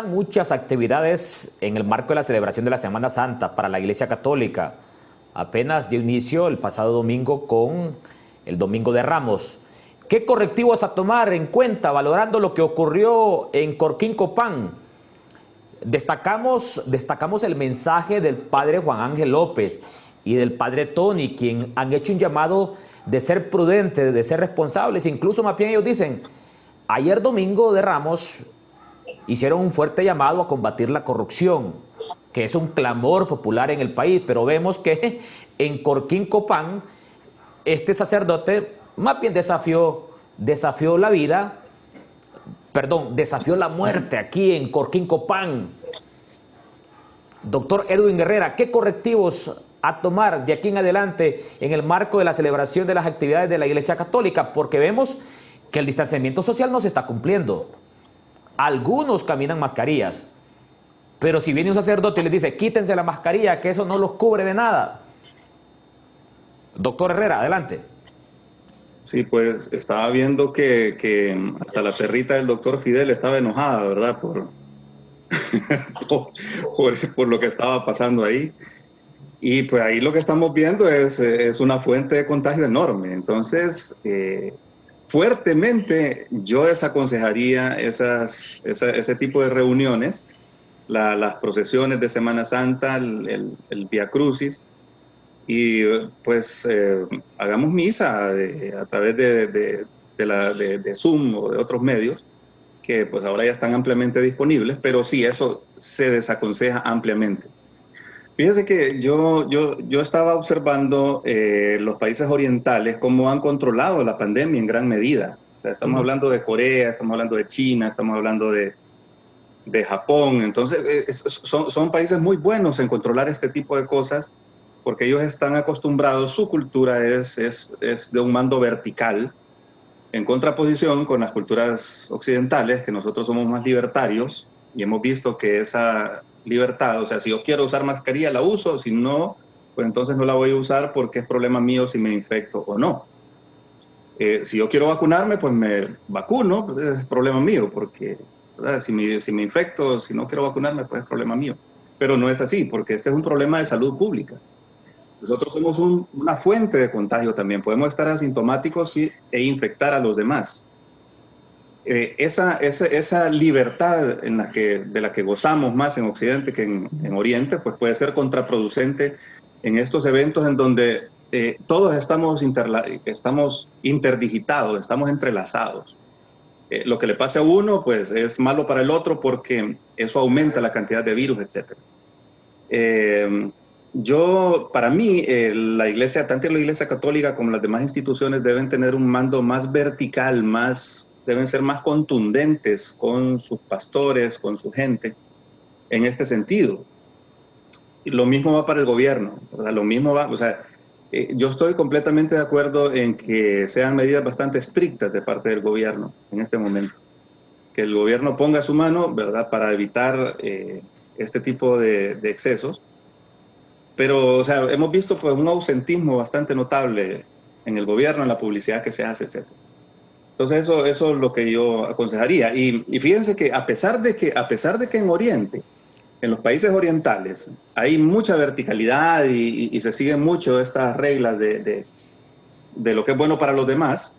muchas actividades en el marco de la celebración de la Semana Santa para la Iglesia Católica. Apenas dio inicio el pasado domingo con el Domingo de Ramos. ¿Qué correctivos a tomar en cuenta valorando lo que ocurrió en Corquín Copán? Destacamos el mensaje del padre Juan Ángel López y del padre Tony, quien han hecho un llamado de ser prudentes, de ser responsables. Incluso más bien ellos dicen, ayer Domingo de Ramos hicieron un fuerte llamado a combatir la corrupción, que es un clamor popular en el país, pero vemos que en Corquín Copán este sacerdote más bien desafió la muerte aquí en Corquín Copán. Doctor Edwin Herrera, ¿qué correctivos a tomar de aquí en adelante en el marco de la celebración de las actividades de la Iglesia Católica? Porque vemos que el distanciamiento social no se está cumpliendo. Algunos caminan mascarillas, pero si viene un sacerdote y les dice quítense la mascarilla, que eso no los cubre de nada. Doctor Herrera, adelante. Sí, pues estaba viendo que hasta la perrita del doctor Fidel estaba enojada, ¿verdad? por lo que estaba pasando ahí. Y pues ahí lo que estamos viendo es una fuente de contagio enorme. Entonces, fuertemente yo desaconsejaría ese tipo de reuniones, las procesiones de Semana Santa, el Vía Crucis, y pues hagamos misa a través de Zoom o de otros medios, que pues ahora ya están ampliamente disponibles, pero sí, eso se desaconseja ampliamente. Fíjese que yo estaba observando los países orientales, cómo han controlado la pandemia en gran medida. O sea, estamos hablando de Corea, estamos hablando de China, estamos hablando de Japón. Entonces, son países muy buenos en controlar este tipo de cosas, porque ellos están acostumbrados, su cultura es de un mando vertical, en contraposición con las culturas occidentales, que nosotros somos más libertarios, y hemos visto que esa libertad, o sea, si yo quiero usar mascarilla, la uso, si no, pues entonces no la voy a usar porque es problema mío si me infecto o no. Si yo quiero vacunarme, pues me vacuno, pues es problema mío, porque ¿verdad? Si me infecto, si no quiero vacunarme, pues es problema mío. Pero no es así, porque este es un problema de salud pública. Nosotros somos una fuente de contagio también, podemos estar asintomáticos e infectar a los demás. Esa libertad de la que gozamos más en Occidente que en Oriente, pues puede ser contraproducente en estos eventos en donde todos estamos interdigitados, estamos entrelazados. Lo que le pase a uno, pues es malo para el otro porque eso aumenta la cantidad de virus, etc. Para mí, la Iglesia, tanto la Iglesia Católica como las demás instituciones deben tener un mando más vertical, deben ser más contundentes con sus pastores, con su gente, en este sentido. Y lo mismo va para el gobierno, ¿verdad? Lo mismo va, o sea, yo estoy completamente de acuerdo en que sean medidas bastante estrictas de parte del gobierno en este momento. Que el gobierno ponga su mano, ¿verdad?, para evitar este tipo de excesos. Pero, o sea, hemos visto pues un ausentismo bastante notable en el gobierno, en la publicidad que se hace, etc. Entonces eso es lo que yo aconsejaría. Y fíjense que a pesar de que en Oriente, en los países orientales, hay mucha verticalidad y se siguen mucho estas reglas de lo que es bueno para los demás,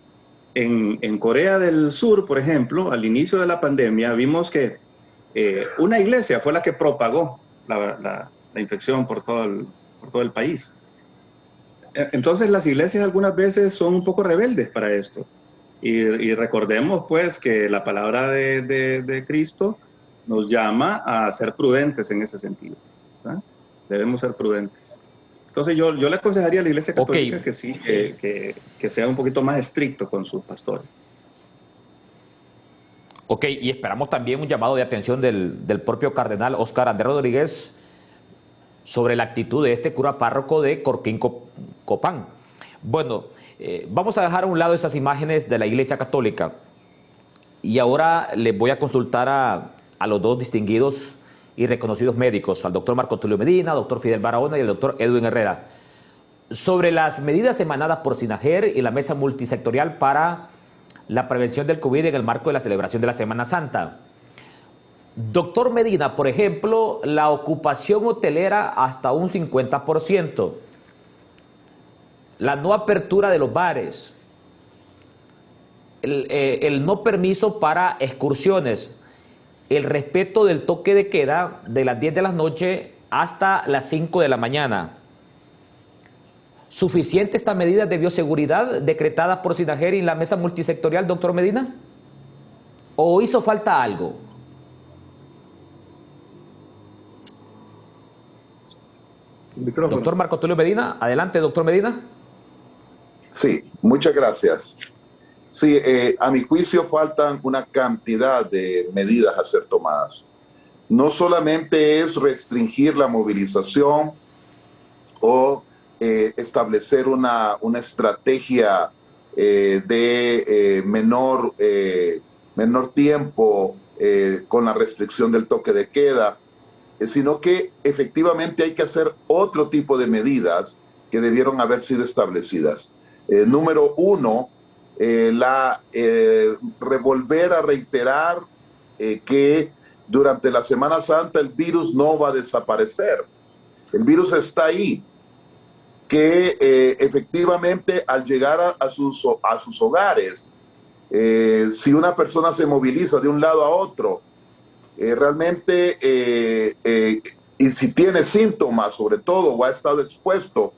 en Corea del Sur, por ejemplo, al inicio de la pandemia, vimos que una iglesia fue la que propagó la infección por todo el país. Entonces las iglesias algunas veces son un poco rebeldes para esto. Y recordemos pues que la palabra de Cristo nos llama a ser prudentes en ese sentido, ¿verdad? Debemos ser prudentes. Entonces yo le aconsejaría a la Iglesia Católica que sí, que sea un poquito más estricto con sus pastores. Ok, y esperamos también un llamado de atención del propio cardenal Óscar Andrés Rodríguez sobre la actitud de este cura párroco de Corquín Copán. Bueno, vamos a dejar a un lado esas imágenes de la Iglesia Católica y ahora les voy a consultar a los dos distinguidos y reconocidos médicos, al doctor Marco Tulio Medina, al doctor Fidel Barahona y al doctor Edwin Herrera, sobre las medidas emanadas por SINAGER y la mesa multisectorial para la prevención del COVID en el marco de la celebración de la Semana Santa. Doctor Medina, por ejemplo, la ocupación hotelera hasta un 50%, la no apertura de los bares, el no permiso para excursiones, el respeto del toque de queda de las 10 de la noche hasta las 5 de la mañana. ¿Suficiente estas medidas de bioseguridad decretadas por SINAGER y la mesa multisectorial, doctor Medina? ¿O hizo falta algo? Doctor Marco Tulio Medina, adelante, doctor Medina. Sí, muchas gracias. Sí, a mi juicio faltan una cantidad de medidas a ser tomadas. No solamente es restringir la movilización o establecer una estrategia de menor tiempo con la restricción del toque de queda, sino que efectivamente hay que hacer otro tipo de medidas que debieron haber sido establecidas. Número uno, volver a reiterar que durante la Semana Santa el virus no va a desaparecer. El virus está ahí, que efectivamente al llegar a sus hogares, si una persona se moviliza de un lado a otro, realmente, y si tiene síntomas sobre todo o ha estado expuesto,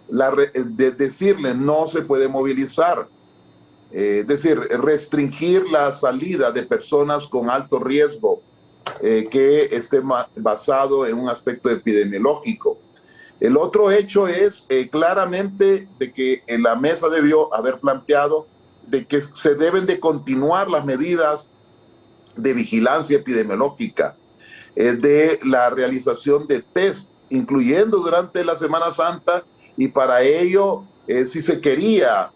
decirle no se puede movilizar, es decir, restringir la salida de personas con alto riesgo que esté basado en un aspecto epidemiológico. El otro hecho es claramente de que en la mesa debió haber planteado de que se deben de continuar las medidas de vigilancia epidemiológica, de la realización de test, incluyendo durante la Semana Santa, y para ello, si se quería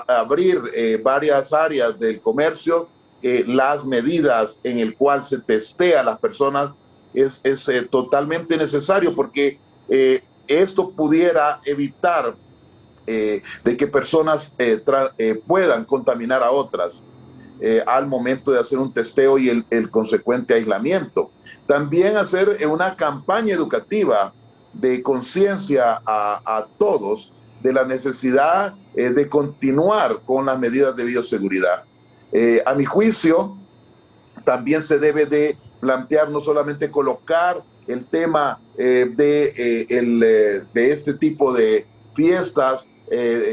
abrir varias áreas del comercio, las medidas en el cual se testea a las personas es totalmente necesario, porque esto pudiera evitar de que personas puedan contaminar a otras al momento de hacer un testeo y el consecuente aislamiento. También hacer una campaña educativa de conciencia a todos de la necesidad de continuar con las medidas de bioseguridad. A mi juicio, también se debe de plantear no solamente colocar el tema de este tipo de fiestas,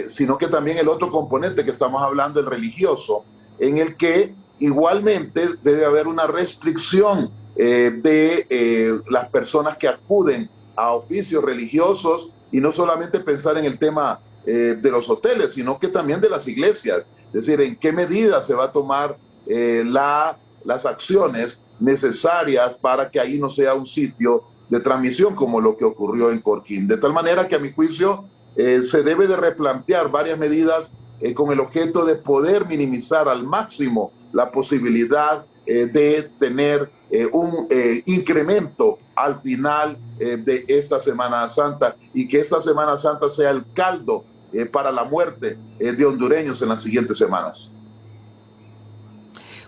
sino que también el otro componente que estamos hablando, el religioso, en el que igualmente debe haber una restricción de las personas que acuden a oficios religiosos, y no solamente pensar en el tema de los hoteles, sino que también de las iglesias, es decir, en qué medida se va a tomar las acciones necesarias para que ahí no sea un sitio de transmisión como lo que ocurrió en Corquín. De tal manera que a mi juicio se debe de replantear varias medidas con el objeto de poder minimizar al máximo la posibilidad de tener un incremento al final de esta Semana Santa, y que esta Semana Santa sea el caldo para la muerte de hondureños en las siguientes semanas.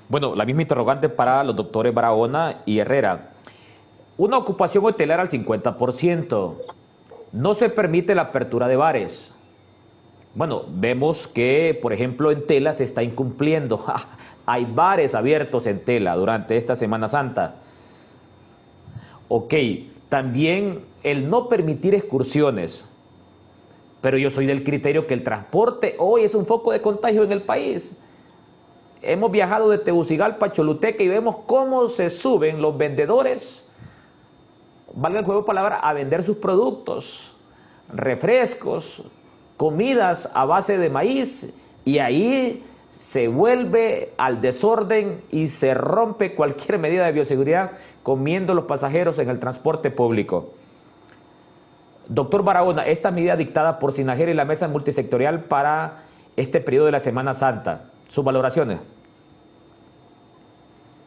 Bueno, la misma interrogante para los doctores Barahona y Herrera. Una ocupación hotelera al 50%. No se permite la apertura de bares. Bueno, vemos que, por ejemplo, en Tela se está incumpliendo. Hay bares abiertos en Tela durante esta Semana Santa. Ok, también el no permitir excursiones. Pero yo soy del criterio que el transporte hoy es un foco de contagio en el país. Hemos viajado de Tegucigalpa a Choluteca y vemos cómo se suben los vendedores, valga el juego de palabras, a vender sus productos, refrescos, comidas a base de maíz, y ahí se vuelve al desorden y se rompe cualquier medida de bioseguridad comiendo los pasajeros en el transporte público. Doctor Barahona, esta medida dictada por Sinajera y la Mesa Multisectorial para este periodo de la Semana Santa, ¿sus valoraciones?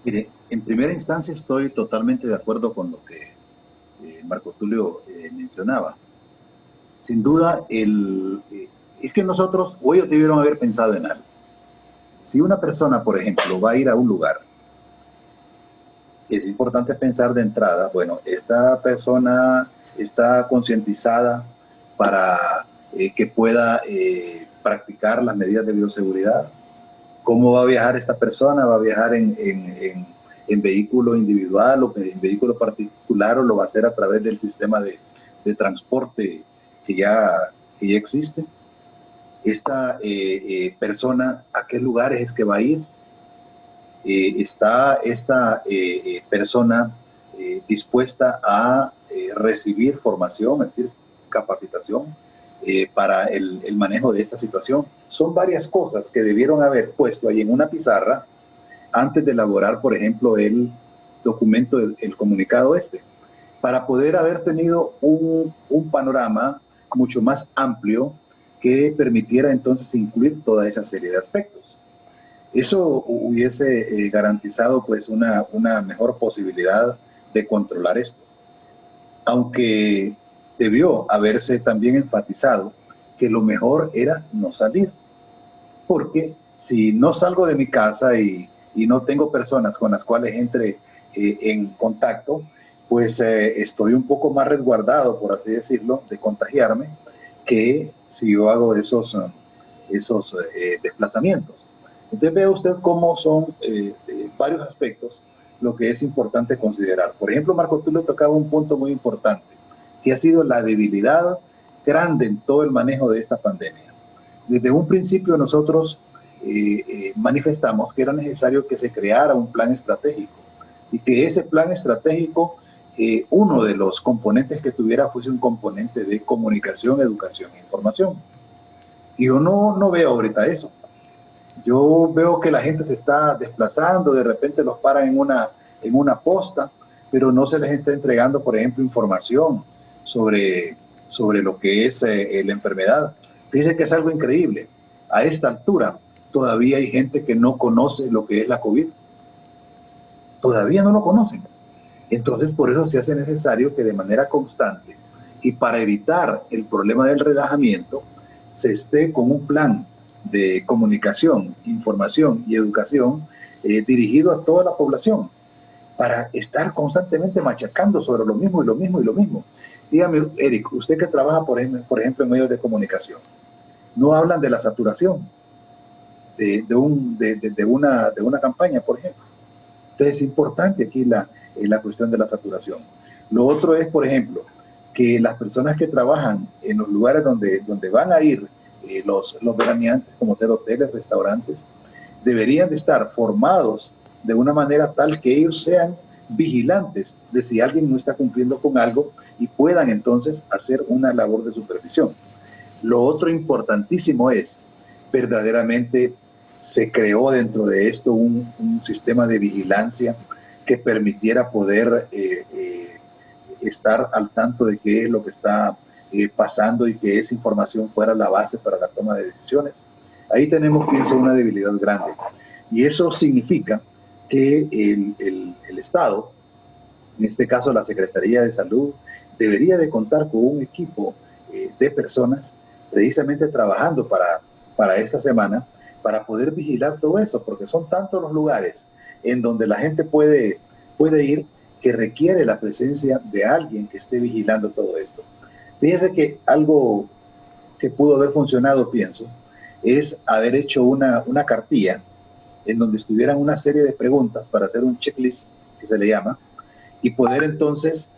Mire, en primera instancia estoy totalmente de acuerdo con lo que Marco Tulio mencionaba. Sin duda, es que nosotros, o ellos debieron haber pensado en algo. Si una persona, por ejemplo, va a ir a un lugar, es importante pensar de entrada, bueno, esta persona está concientizada para que pueda practicar las medidas de bioseguridad. ¿Cómo va a viajar esta persona? ¿Va a viajar en vehículo individual o en vehículo particular, o lo va a hacer a través del sistema de transporte que ya existe? Esta persona, ¿a qué lugares es que va a ir? ¿Está esta persona dispuesta a recibir formación, es decir, capacitación para el manejo de esta situación? Son varias cosas que debieron haber puesto ahí en una pizarra antes de elaborar, por ejemplo, el documento, el comunicado para poder haber tenido un panorama mucho más amplio que permitiera entonces incluir toda esa serie de aspectos. Eso hubiese garantizado pues una mejor posibilidad de controlar esto. Aunque debió haberse también enfatizado que lo mejor era no salir, porque si no salgo de mi casa y no tengo personas con las cuales entre en contacto, pues estoy un poco más resguardado, por así decirlo, de contagiarme, que si yo hago esos desplazamientos. Entonces vea usted cómo son varios aspectos lo que es importante considerar. Por ejemplo, Marco, tú le tocaba un punto muy importante, que ha sido la debilidad grande en todo el manejo de esta pandemia. Desde un principio nosotros manifestamos que era necesario que se creara un plan estratégico y que ese plan estratégico, uno de los componentes que tuviera fuese un componente de comunicación, educación e información. Y yo no veo ahorita eso. Yo veo que la gente se está desplazando, de repente los paran en una posta, pero no se les está entregando, por ejemplo, información sobre lo que es la enfermedad. Fíjense que es algo increíble. A esta altura todavía hay gente que no conoce lo que es la COVID. Todavía no lo conocen. Entonces, por eso se hace necesario que de manera constante y para evitar el problema del relajamiento, se esté con un plan de comunicación, información y educación dirigido a toda la población para estar constantemente machacando sobre lo mismo y lo mismo y lo mismo. Dígame, Eric, usted que trabaja, por ejemplo, en medios de comunicación, no hablan de la saturación de una campaña, por ejemplo. Entonces es importante aquí la cuestión de la saturación. Lo otro es, por ejemplo, que las personas que trabajan en los lugares donde van a ir los veraneantes, como ser hoteles, restaurantes, deberían de estar formados de una manera tal que ellos sean vigilantes de si alguien no está cumpliendo con algo y puedan entonces hacer una labor de supervisión. Lo otro importantísimo es, verdaderamente se creó dentro de esto un sistema de vigilancia que permitiera poder estar al tanto de qué es lo que está pasando y que esa información fuera la base para la toma de decisiones. Ahí tenemos, pienso, una debilidad grande. Y eso significa que el Estado, en este caso la Secretaría de Salud, debería de contar con un equipo de personas precisamente trabajando para esta semana, para poder vigilar todo eso, porque son tantos los lugares en donde la gente puede ir que requiere la presencia de alguien que esté vigilando todo esto. Fíjense que algo que pudo haber funcionado, pienso, es haber hecho una cartilla en donde estuvieran una serie de preguntas para hacer un checklist, que se le llama, y poder entonces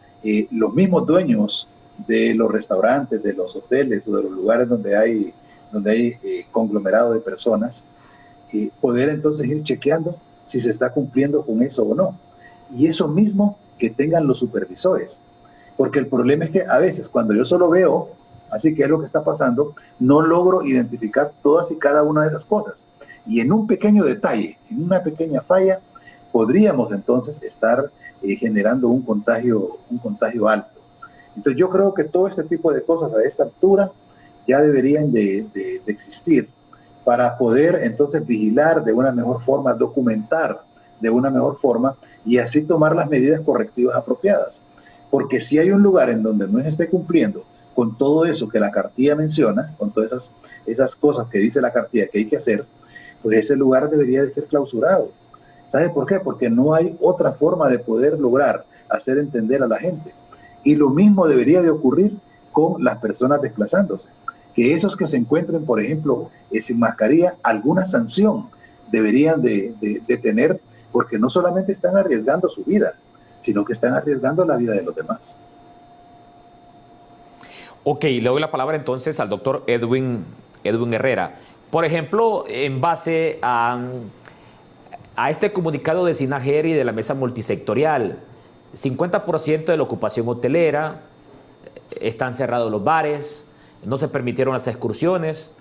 los mismos dueños de los restaurantes, de los hoteles o de los lugares donde hay conglomerado de personas, poder entonces ir chequeando si se está cumpliendo con eso o no. Y eso mismo que tengan los supervisores. Porque el problema es que a veces cuando yo solo veo, así que es lo que está pasando, no logro identificar todas y cada una de esas cosas. Y en un pequeño detalle, en una pequeña falla, podríamos entonces estar generando un contagio alto. Entonces yo creo que todo este tipo de cosas a esta altura ya deberían de existir para poder entonces vigilar de una mejor forma, documentar de una mejor forma y así tomar las medidas correctivas apropiadas. Porque si hay un lugar en donde no se esté cumpliendo con todo eso que la cartilla menciona, con todas esas cosas que dice la cartilla que hay que hacer, pues ese lugar debería de ser clausurado. ¿Sabe por qué? Porque no hay otra forma de poder lograr hacer entender a la gente. Y lo mismo debería de ocurrir con las personas desplazándose. Que esos que se encuentren, por ejemplo, sin mascarilla, alguna sanción deberían de tener, porque no solamente están arriesgando su vida, sino que están arriesgando la vida de los demás. Ok, le doy la palabra entonces al doctor Edwin Herrera. Por ejemplo, en base a este comunicado de SINAGERI de la mesa multisectorial, 50% de la ocupación hotelera, están cerrados los bares, no se permitieron las excursiones,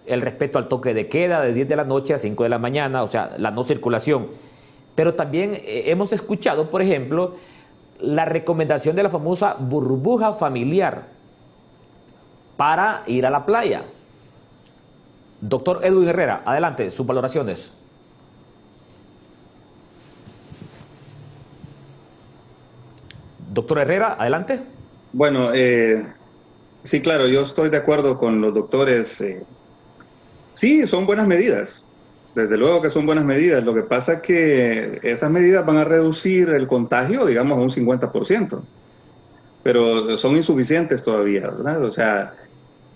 el respeto al toque de queda de 10 de la noche a 5 de la mañana, o sea, la no circulación. Pero también hemos escuchado, por ejemplo, la recomendación de la famosa burbuja familiar para ir a la playa. Doctor Edwin Herrera, adelante, sus valoraciones. Doctor Herrera, adelante. Bueno, sí, claro, yo estoy de acuerdo con los doctores. Sí, son buenas medidas. Desde luego que son buenas medidas. Lo que pasa es que esas medidas van a reducir el contagio, digamos, a un 50%. Pero son insuficientes todavía, ¿verdad? O sea,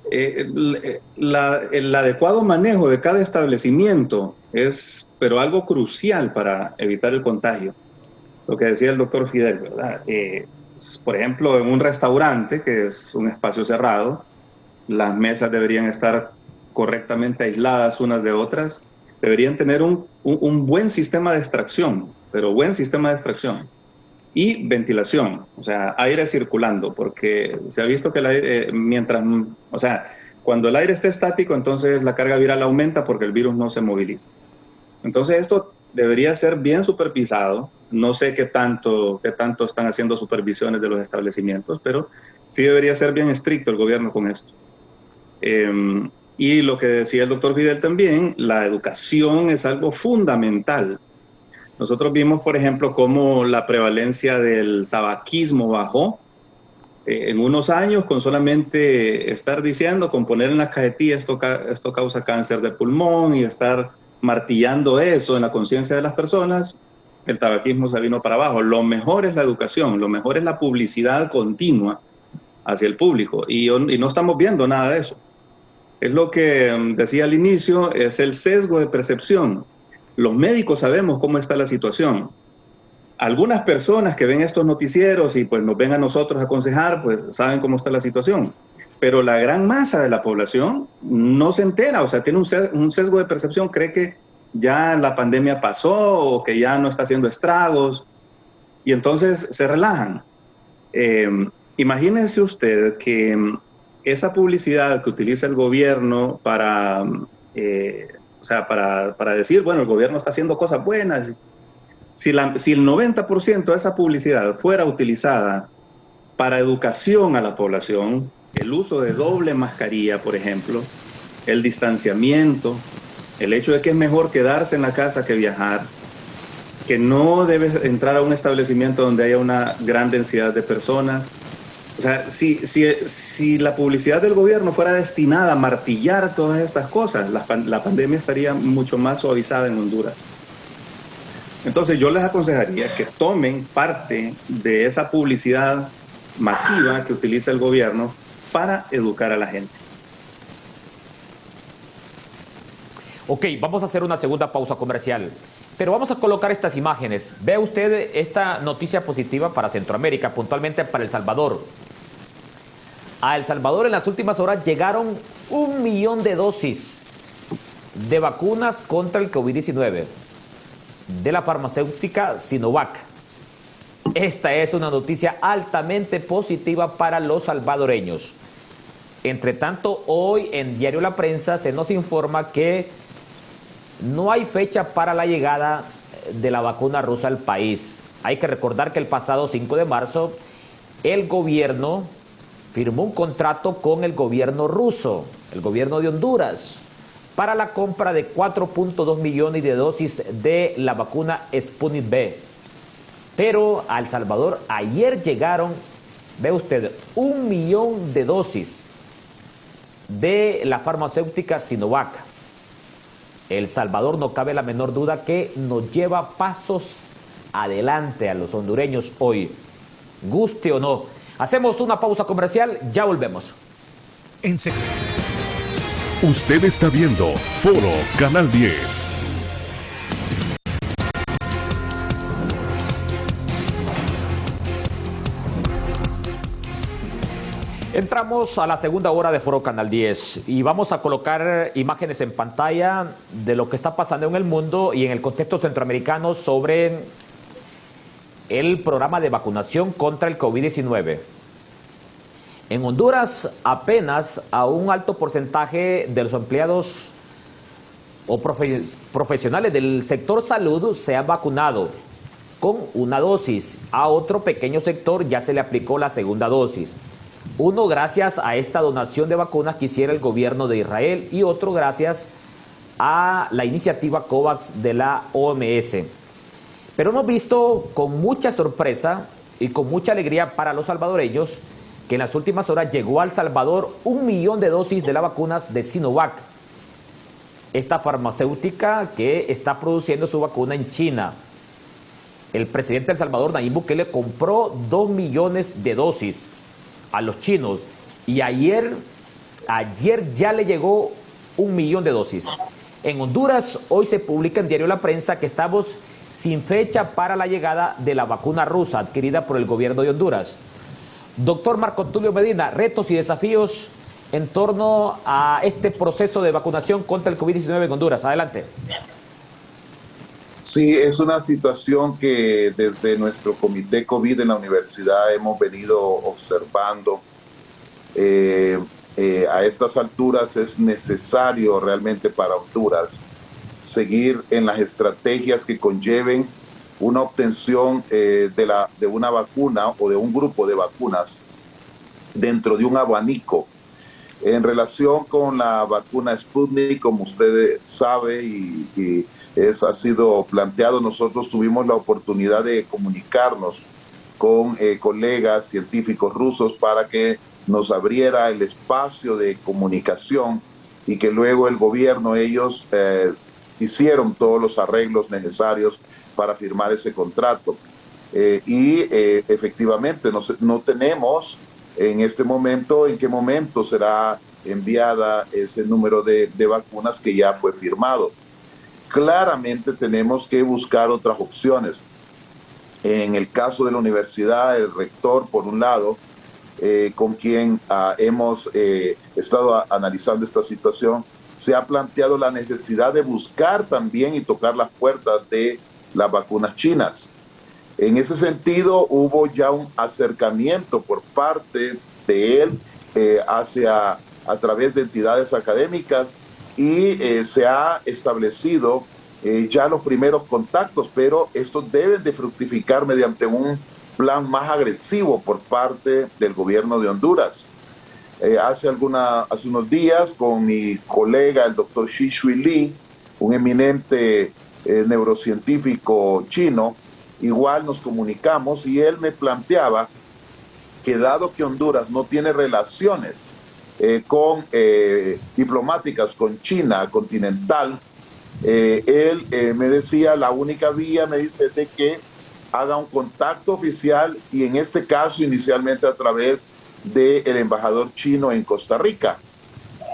el adecuado manejo de cada establecimiento es, pero algo crucial para evitar el contagio. Lo que decía el doctor Fidel, ¿verdad? Por ejemplo, en un restaurante, que es un espacio cerrado, las mesas deberían estar correctamente aisladas unas de otras, deberían tener un buen sistema de extracción, pero buen sistema de extracción. Y ventilación, o sea, aire circulando, porque se ha visto que el aire, cuando el aire esté estático, entonces la carga viral aumenta porque el virus no se moviliza. Entonces esto debería ser bien supervisado. No sé qué tanto están haciendo supervisiones de los establecimientos, pero sí debería ser bien estricto el gobierno con esto. Y lo que decía el doctor Fidel también, la educación es algo fundamental. Nosotros vimos, por ejemplo, cómo la prevalencia del tabaquismo bajó en unos años con solamente estar diciendo, con poner en la cajetilla esto causa cáncer de pulmón y estar martillando eso en la conciencia de las personas, el tabaquismo se vino para abajo. Lo mejor es la educación, lo mejor es la publicidad continua hacia el público y no estamos viendo nada de eso. Es lo que decía al inicio, es el sesgo de percepción. Los médicos sabemos cómo está la situación. Algunas personas que ven estos noticieros y pues nos ven a nosotros aconsejar, pues saben cómo está la situación. Pero la gran masa de la población no se entera, o sea, tiene un sesgo de percepción, cree que ya la pandemia pasó o que ya no está haciendo estragos y entonces se relajan. Imagínense usted que esa publicidad que utiliza el gobierno para decir, bueno, el gobierno está haciendo cosas buenas. Si el 90% de esa publicidad fuera utilizada para educación a la población, el uso de doble mascarilla, por ejemplo, el distanciamiento, el hecho de que es mejor quedarse en la casa que viajar, que no debes entrar a un establecimiento donde haya una gran densidad de personas. O sea, si la publicidad del gobierno fuera destinada a martillar todas estas cosas, la pandemia estaría mucho más suavizada en Honduras. Entonces yo les aconsejaría que tomen parte de esa publicidad masiva que utiliza el gobierno para educar a la gente. Ok, vamos a hacer una segunda pausa comercial, pero vamos a colocar estas imágenes. Vea usted esta noticia positiva para Centroamérica, puntualmente para El Salvador. A El Salvador en las últimas horas llegaron 1 millón de dosis de vacunas contra el COVID-19 de la farmacéutica Sinovac. Esta es una noticia altamente positiva para los salvadoreños. Entre tanto, hoy en Diario La Prensa se nos informa que no hay fecha para la llegada de la vacuna rusa al país. Hay que recordar que el pasado 5 de marzo el gobierno firmó un contrato con el gobierno ruso, el gobierno de Honduras, para la compra de 4.2 millones de dosis de la vacuna Sputnik V. Pero a El Salvador ayer llegaron, ve usted, 1 millón de dosis de la farmacéutica Sinovac. El Salvador, no cabe la menor duda que nos lleva pasos adelante a los hondureños hoy, guste o no. Hacemos una pausa comercial, ya volvemos. Usted está viendo Foro Canal 10. Entramos a la segunda hora de Foro Canal 10 y vamos a colocar imágenes en pantalla de lo que está pasando en el mundo y en el contexto centroamericano sobre el programa de vacunación contra el COVID-19. En Honduras, apenas a un alto porcentaje de los empleados o profesionales del sector salud se han vacunado con una dosis. A otro pequeño sector ya se le aplicó la segunda dosis. Uno gracias a esta donación de vacunas que hiciera el gobierno de Israel y otro gracias a la iniciativa COVAX de la OMS. Pero hemos visto con mucha sorpresa y con mucha alegría para los salvadoreños que en las últimas horas llegó al Salvador 1 millón de dosis de las vacunas de Sinovac. Esta farmacéutica que está produciendo su vacuna en China. El presidente de El Salvador, Nayib Bukele, compró 2 millones de dosis a los chinos y ayer ya le llegó 1 millón de dosis. En Honduras hoy se publica en Diario La Prensa que estamos sin fecha para la llegada de la vacuna rusa adquirida por el gobierno de Honduras. Doctor Marco Tulio Medina, retos y desafíos en torno a este proceso de vacunación contra el COVID-19 en Honduras. Adelante. Sí, es una situación que desde nuestro comité COVID en la universidad hemos venido observando. A estas alturas es necesario realmente para Honduras seguir en las estrategias que conlleven una obtención de una vacuna o de un grupo de vacunas dentro de un abanico. En relación con la vacuna Sputnik, como usted sabe y ha sido planteado, nosotros tuvimos la oportunidad de comunicarnos con colegas científicos rusos para que nos abriera el espacio de comunicación y que luego el gobierno, ellos hicieron todos los arreglos necesarios para firmar ese contrato. Efectivamente no tenemos en este momento en qué momento será enviada ese número de vacunas que ya fue firmado. Claramente tenemos que buscar otras opciones. En el caso de la universidad, el rector, por un lado, con quien hemos estado analizando esta situación, se ha planteado la necesidad de buscar también y tocar las puertas de las vacunas chinas. En ese sentido, hubo ya un acercamiento por parte de él a través de entidades académicas y se ha establecido ya los primeros contactos, pero estos deben de fructificar mediante un plan más agresivo por parte del gobierno de Honduras. Hace unos días con mi colega, el doctor Shi Shui Li, un eminente neurocientífico chino, igual nos comunicamos y él me planteaba que dado que Honduras no tiene relaciones diplomáticas con China continental, él me decía, la única vía, me dice, de que haga un contacto oficial y en este caso inicialmente a través del embajador chino en Costa Rica.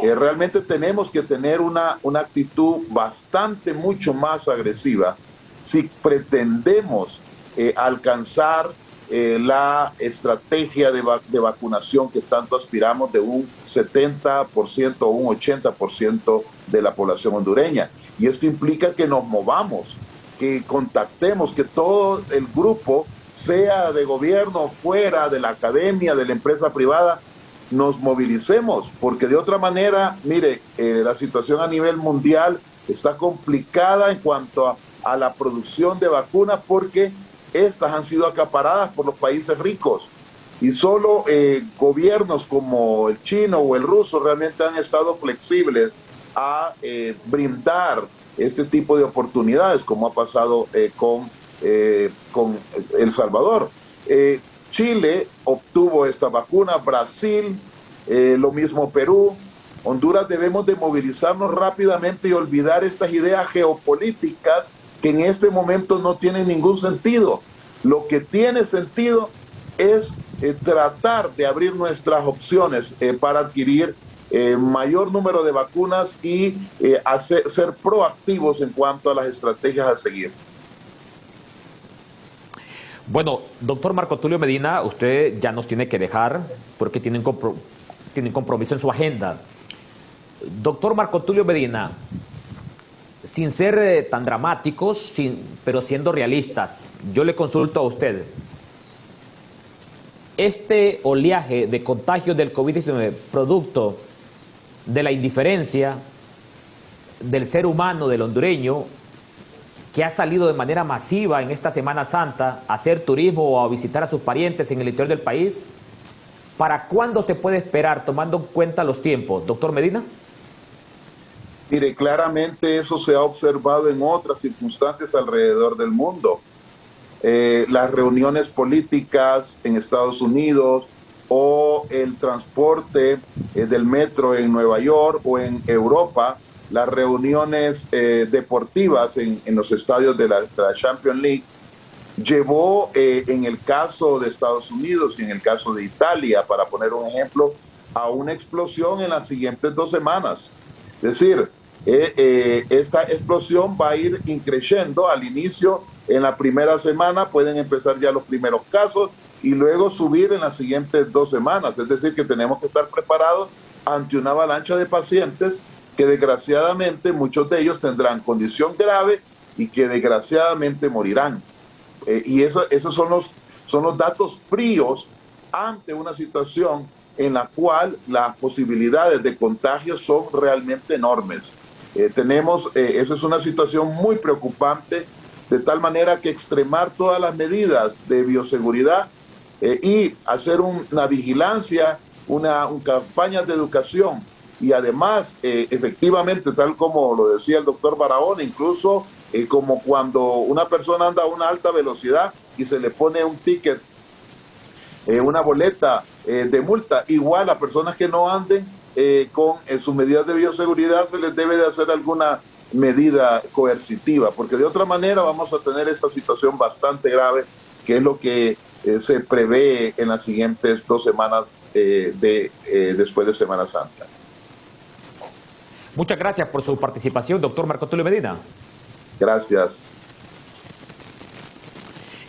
Realmente tenemos que tener una actitud mucho más agresiva si pretendemos alcanzar la estrategia de vacunación que tanto aspiramos de un 70% o un 80% de la población hondureña. Y esto implica que nos movamos, que contactemos, que todo el grupo, sea de gobierno, fuera de la academia, de la empresa privada, nos movilicemos, porque de otra manera, mire, la situación a nivel mundial está complicada en cuanto a la producción de vacunas, porque estas han sido acaparadas por los países ricos y solo gobiernos como el chino o el ruso realmente han estado flexibles a brindar este tipo de oportunidades, como ha pasado con El Salvador. Chile obtuvo esta vacuna, Brasil, lo mismo Perú. Honduras debemos de movilizarnos rápidamente y olvidar estas ideas geopolíticas que en este momento no tienen ningún sentido. Lo que tiene sentido es tratar de abrir nuestras opciones para adquirir mayor número de vacunas y ser proactivos en cuanto a las estrategias a seguir. Bueno, doctor Marco Tulio Medina, usted ya nos tiene que dejar porque tiene compromiso en su agenda. Doctor Marco Tulio Medina, sin ser tan dramáticos, pero siendo realistas, yo le consulto a usted. Este oleaje de contagios del COVID-19, producto de la indiferencia del ser humano, del hondureño, que ha salido de manera masiva en esta Semana Santa a hacer turismo o a visitar a sus parientes en el interior del país, ¿Para cuándo se puede esperar, tomando en cuenta los tiempos? Doctor Medina. Mire, claramente eso se ha observado en otras circunstancias alrededor del mundo. Las reuniones políticas en Estados Unidos o el transporte del metro en Nueva York o en Europa, las reuniones deportivas en los estadios de la Champions League, llevó en el caso de Estados Unidos y en el caso de Italia, para poner un ejemplo, a una explosión en las siguientes 2 semanas. Es decir, esta explosión va a ir increciendo. Al inicio, en la primera semana, pueden empezar ya los primeros casos y luego subir en las siguientes 2 semanas. Es decir, que tenemos que estar preparados ante una avalancha de pacientes que desgraciadamente muchos de ellos tendrán condición grave y que desgraciadamente morirán. Y esos son los datos fríos ante una situación en la cual las posibilidades de contagio son realmente enormes. Eso es una situación muy preocupante, de tal manera que extremar todas las medidas de bioseguridad y hacer una vigilancia, una campaña de educación y además, efectivamente, tal como lo decía el doctor Barahona, incluso como cuando una persona anda a una alta velocidad y se le pone un ticket, una boleta de multa, igual a personas que no anden con sus medidas de bioseguridad se les debe de hacer alguna medida coercitiva, porque de otra manera vamos a tener esta situación bastante grave, que es lo que se prevé en las siguientes 2 semanas después de Semana Santa. Muchas gracias por su participación, doctor Marco Tulio Medina. Gracias.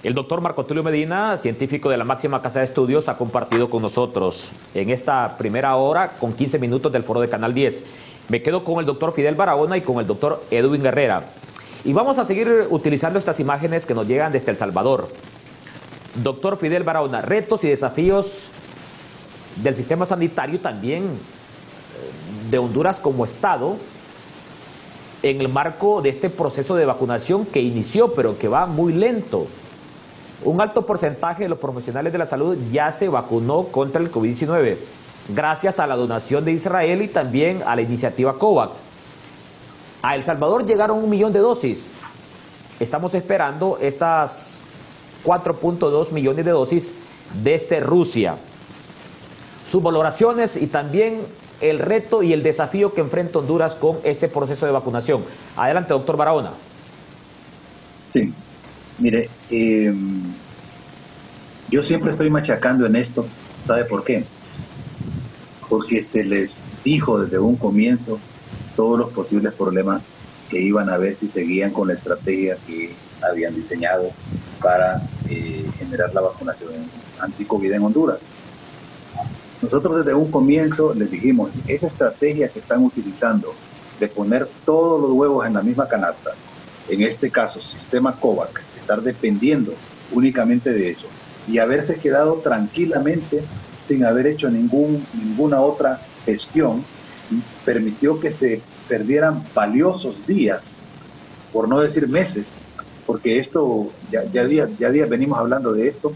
El doctor Marco Tulio Medina, científico de la máxima casa de estudios, ha compartido con nosotros en esta primera hora con 15 minutos del foro de Canal 10. Me quedo con el doctor Fidel Barahona y con el doctor Edwin Herrera. Y vamos a seguir utilizando estas imágenes que nos llegan desde El Salvador. Doctor Fidel Barahona, retos y desafíos del sistema sanitario también de Honduras como Estado en el marco de este proceso de vacunación que inició pero que va muy lento. Un alto porcentaje de los profesionales de la salud ya se vacunó contra el COVID-19 gracias a la donación de Israel y también a la iniciativa COVAX. A El Salvador llegaron 1 millón de dosis. Estamos esperando estas 4.2 millones de dosis desde Rusia. Sus valoraciones y también el reto y el desafío que enfrenta Honduras con este proceso de vacunación. Adelante, doctor Barahona. Sí, mire, yo siempre estoy machacando en esto. ¿Sabe por qué? Porque se les dijo desde un comienzo todos los posibles problemas que iban a haber si seguían con la estrategia que habían diseñado para generar la vacunación anti-COVID en Honduras. Nosotros desde un comienzo les dijimos, esa estrategia que están utilizando de poner todos los huevos en la misma canasta, en este caso sistema COVAX, estar dependiendo únicamente de eso y haberse quedado tranquilamente sin haber hecho ninguna otra gestión, permitió que se perdieran valiosos días, por no decir meses, porque esto, ya venimos hablando de esto,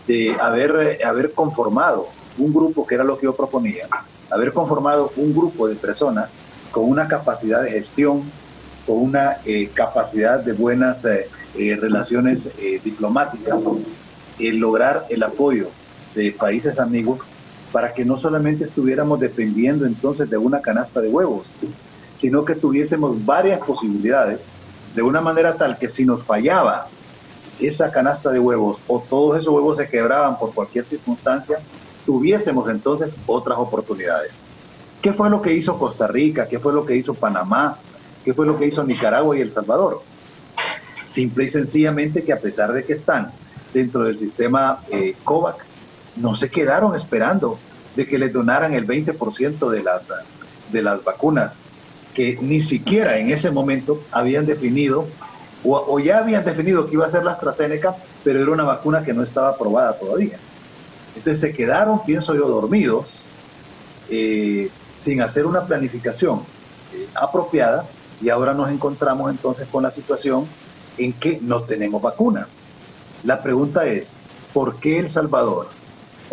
de haber conformado un grupo, que era lo que yo proponía, haber conformado un grupo de personas con una capacidad de gestión, con una capacidad de buenas relaciones diplomáticas, lograr el apoyo de países amigos para que no solamente estuviéramos dependiendo entonces de una canasta de huevos, sino que tuviésemos varias posibilidades, de una manera tal que si nos fallaba esa canasta de huevos o todos esos huevos se quebraban por cualquier circunstancia, tuviésemos entonces otras oportunidades. ¿Qué fue lo que hizo Costa Rica? ¿Qué fue lo que hizo Panamá? ¿Qué fue lo que hizo Nicaragua y El Salvador? Simple y sencillamente que a pesar de que están dentro del sistema COVAX, no se quedaron esperando de que les donaran el 20% de las vacunas que ni siquiera en ese momento habían definido o ya habían definido que iba a ser la AstraZeneca, pero era una vacuna que no estaba aprobada todavía. Entonces se quedaron, pienso yo, dormidos, sin hacer una planificación apropiada, y ahora nos encontramos entonces con la situación en que no tenemos vacuna. La pregunta es, ¿por qué El Salvador,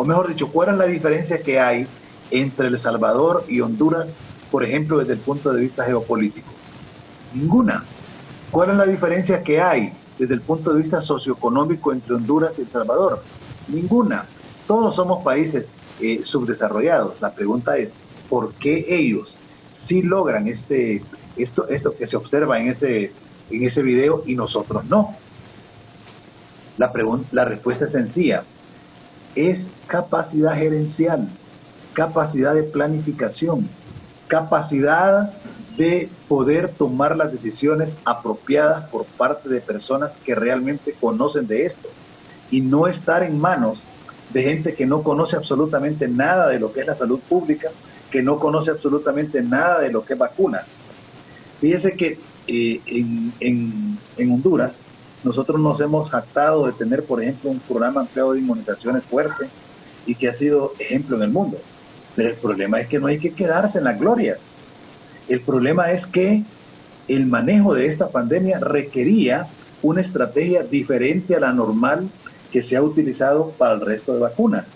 O mejor dicho, ¿cuál es la diferencia que hay entre El Salvador y Honduras, por ejemplo, desde el punto de vista geopolítico? Ninguna. ¿Cuál es la diferencia que hay desde el punto de vista socioeconómico entre Honduras y El Salvador? Ninguna. Todos somos países subdesarrollados. La pregunta es, ¿por qué ellos sí logran esto que se observa en ese video y nosotros no? La respuesta es sencilla. Es capacidad gerencial, capacidad de planificación, capacidad de poder tomar las decisiones apropiadas por parte de personas que realmente conocen de esto y no estar en manos de gente que no conoce absolutamente nada de lo que es la salud pública, que no conoce absolutamente nada de lo que es vacunas. Fíjese que en Honduras nosotros nos hemos jactado de tener, por ejemplo, un programa ampliado de inmunizaciones fuerte y que ha sido ejemplo en el mundo. Pero el problema es que no hay que quedarse en las glorias. El problema es que el manejo de esta pandemia requería una estrategia diferente a la normal que se ha utilizado para el resto de vacunas.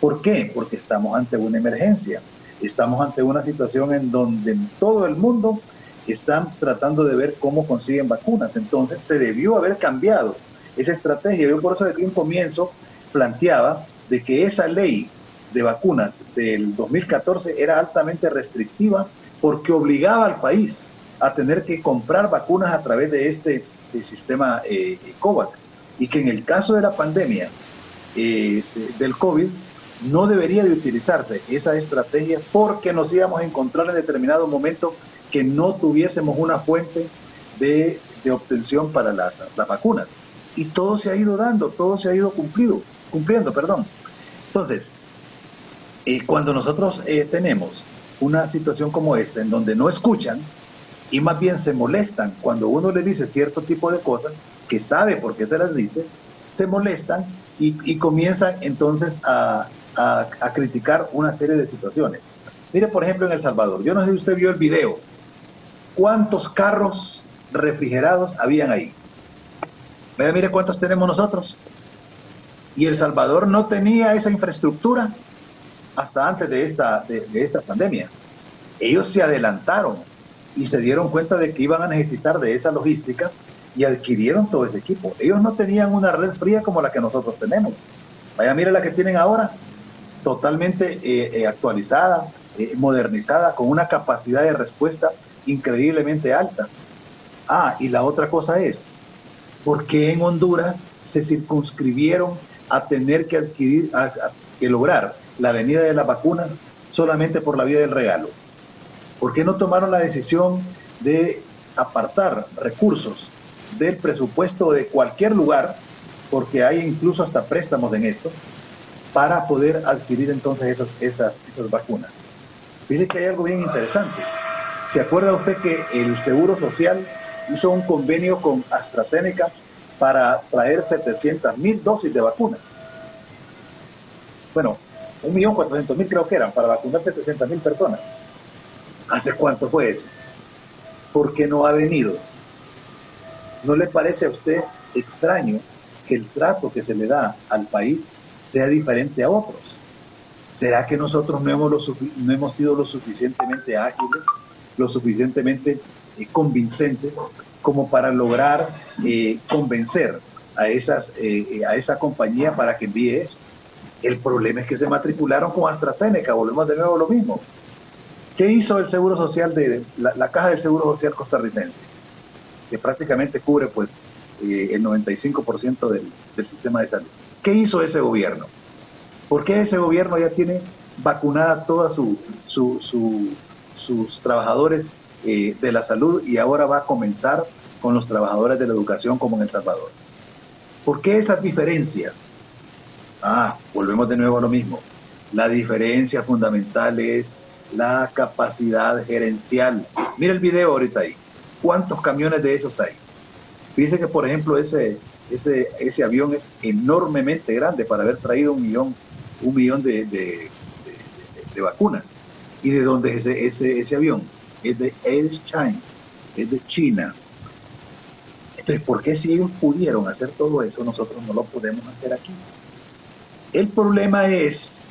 ¿Por qué? Porque estamos ante una emergencia. Estamos ante una situación en donde en todo el mundo están tratando de ver cómo consiguen vacunas. Entonces se debió haber cambiado esa estrategia. Yo por eso desde un comienzo planteaba de que esa ley de vacunas del 2014 era altamente restrictiva porque obligaba al país a tener que comprar vacunas a través de este sistema COVAX, y que en el caso de la pandemia del COVID no debería de utilizarse esa estrategia porque nos íbamos a encontrar en determinado momento que no tuviésemos una fuente de obtención para las vacunas. Y todo se ha ido dando, todo se ha ido cumpliendo. Entonces, cuando nosotros tenemos una situación como esta, en donde no escuchan y más bien se molestan cuando uno le dice cierto tipo de cosas, que sabe por qué se las dice, se molestan y comienzan entonces a criticar una serie de situaciones. Mire, por ejemplo, en El Salvador, yo no sé si usted vio el video, ¿cuántos carros refrigerados habían ahí? Mire cuántos tenemos nosotros. Y El Salvador no tenía esa infraestructura hasta antes de esta pandemia. Ellos se adelantaron y se dieron cuenta de que iban a necesitar de esa logística y adquirieron todo ese equipo. Ellos no tenían una red fría como la que nosotros tenemos. Vaya, mire la que tienen ahora, totalmente actualizada, modernizada, con una capacidad de respuesta increíblemente alta. Y la otra cosa es, ¿por qué en Honduras se circunscribieron a tener que adquirir, que lograr la venida de la vacuna solamente por la vía del regalo? ¿Por qué no tomaron la decisión de apartar recursos del presupuesto de cualquier lugar, porque hay incluso hasta préstamos en esto, para poder adquirir entonces esas vacunas? Fíjese que hay algo bien interesante. ¿Se acuerda usted que el Seguro Social hizo un convenio con AstraZeneca para traer 700,000 dosis de vacunas? Bueno, 1.400.000 creo que eran, para vacunar 700,000 personas. ¿Hace cuánto fue eso? ¿Por qué no ha venido? ¿No le parece a usted extraño que el trato que se le da al país sea diferente a otros? ¿Será que nosotros no hemos sido lo suficientemente ágiles, lo suficientemente convincentes como para lograr convencer a esa compañía para que envíe eso? El problema es que se matricularon con AstraZeneca, volvemos de nuevo a lo mismo. ¿Qué hizo el Seguro Social, la Caja del Seguro Social costarricense? Que prácticamente cubre pues el 95% del sistema de salud. ¿Qué hizo ese gobierno? ¿Por qué ese gobierno ya tiene vacunada toda sus trabajadores de la salud y ahora va a comenzar con los trabajadores de la educación como en El Salvador? ¿Por qué esas diferencias? Volvemos de nuevo a lo mismo. La diferencia fundamental es la capacidad gerencial. Mira el video ahorita ahí. ¿Cuántos camiones de esos hay? Fíjese que, por ejemplo, ese avión es enormemente grande para haber traído un millón de vacunas. ¿Y de dónde es ese avión? Es de Air China, es de China. Entonces, ¿por qué si ellos pudieron hacer todo eso, nosotros no lo podemos hacer aquí? El problema es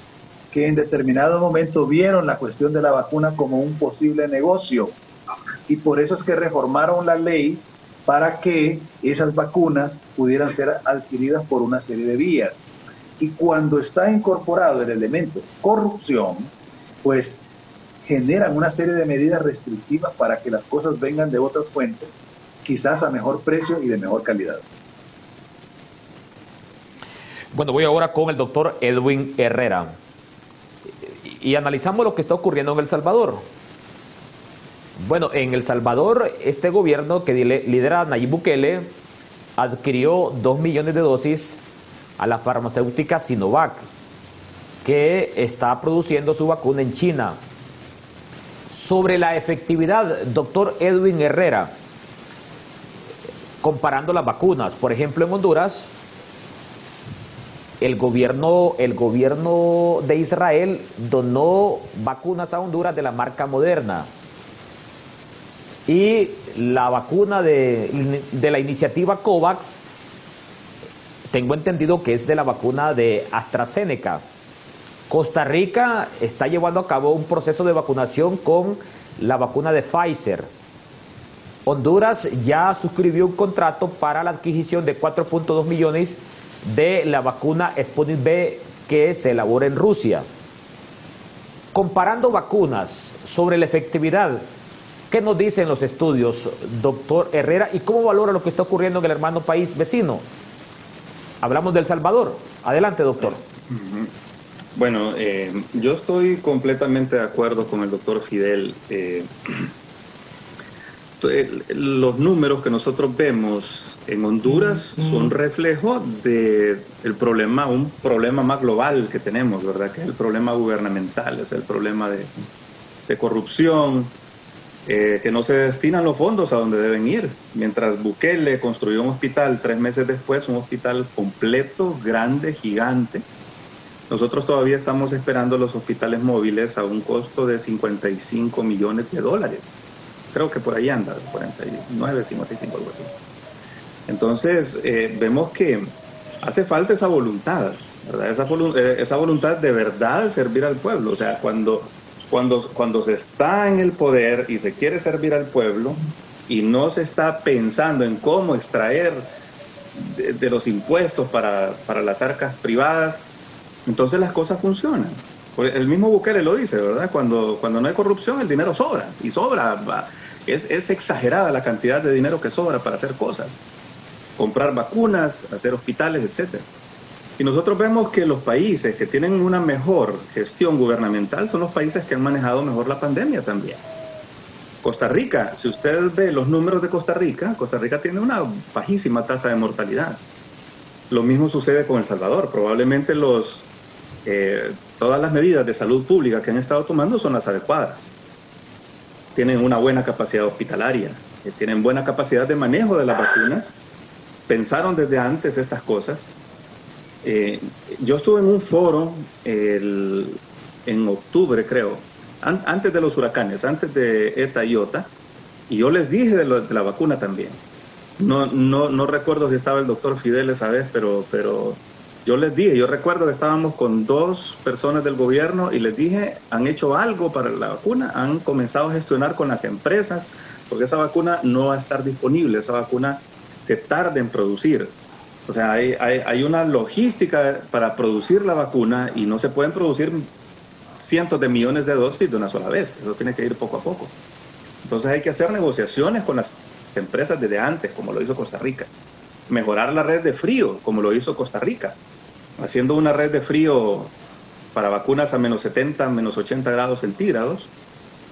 que en determinado momento vieron la cuestión de la vacuna como un posible negocio y por eso es que reformaron la ley para que esas vacunas pudieran ser adquiridas por una serie de vías. Y cuando está incorporado el elemento corrupción, pues generan una serie de medidas restrictivas para que las cosas vengan de otras fuentes, quizás a mejor precio y de mejor calidad. Bueno, voy ahora con el doctor Edwin Herrera y analizamos lo que está ocurriendo en El Salvador. Bueno, en El Salvador, este gobierno que lidera Nayib Bukele adquirió 2 millones de dosis a la farmacéutica Sinovac, que está produciendo su vacuna en China. Sobre la efectividad, doctor Edwin Herrera, comparando las vacunas, por ejemplo en Honduras, el gobierno de Israel donó vacunas a Honduras de la marca Moderna. Y la vacuna de la iniciativa COVAX, tengo entendido que es de la vacuna de AstraZeneca. Costa Rica está llevando a cabo un proceso de vacunación con la vacuna de Pfizer. Honduras ya suscribió un contrato para la adquisición de 4.2 millones de la vacuna Sputnik V que se elabora en Rusia. Comparando vacunas sobre la efectividad, ¿qué nos dicen los estudios, doctor Herrera? ¿Y cómo valora lo que está ocurriendo en el hermano país vecino? Hablamos de El Salvador. Adelante, doctor. Bueno, yo estoy completamente de acuerdo con el doctor Fidel. Los números que nosotros vemos en Honduras son reflejo de un problema más global que tenemos, ¿verdad? Que es el problema gubernamental, es el problema de corrupción, que no se destinan los fondos a donde deben ir. Mientras Bukele construyó un hospital 3 meses después, un hospital completo, grande, gigante, nosotros todavía estamos esperando los hospitales móviles a un costo de 55 millones de dólares. Creo que por ahí anda, 49, 55, algo así. Entonces, vemos que hace falta esa voluntad, ¿verdad? Esa voluntad de verdad de servir al pueblo. O sea, cuando se está en el poder y se quiere servir al pueblo y no se está pensando en cómo extraer de los impuestos para las arcas privadas, entonces las cosas funcionan. El mismo Bukele lo dice, ¿verdad? Cuando no hay corrupción, el dinero sobra, y sobra. Es exagerada la cantidad de dinero que sobra para hacer cosas. Comprar vacunas, hacer hospitales, etc. Y nosotros vemos que los países que tienen una mejor gestión gubernamental son los países que han manejado mejor la pandemia también. Costa Rica, si usted ve los números de Costa Rica tiene una bajísima tasa de mortalidad. Lo mismo sucede con El Salvador. Probablemente todas las medidas de salud pública que han estado tomando son las adecuadas. Tienen una buena capacidad hospitalaria, tienen buena capacidad de manejo de las vacunas, pensaron desde antes estas cosas. Yo estuve en un foro en octubre, creo, antes de los huracanes, antes de ETA y OTA, y yo les dije de la vacuna también. No recuerdo si estaba el doctor Fidel esa vez, pero yo les dije, yo recuerdo que estábamos con 2 personas del gobierno y les dije, han hecho algo para la vacuna, han comenzado a gestionar con las empresas, porque esa vacuna no va a estar disponible, esa vacuna se tarda en producir. O sea, hay una logística para producir la vacuna y no se pueden producir cientos de millones de dosis de una sola vez, eso tiene que ir poco a poco. Entonces hay que hacer negociaciones con las empresas desde antes, como lo hizo Costa Rica. Mejorar la red de frío, como lo hizo Costa Rica, haciendo una red de frío para vacunas a menos 70, menos 80 grados centígrados,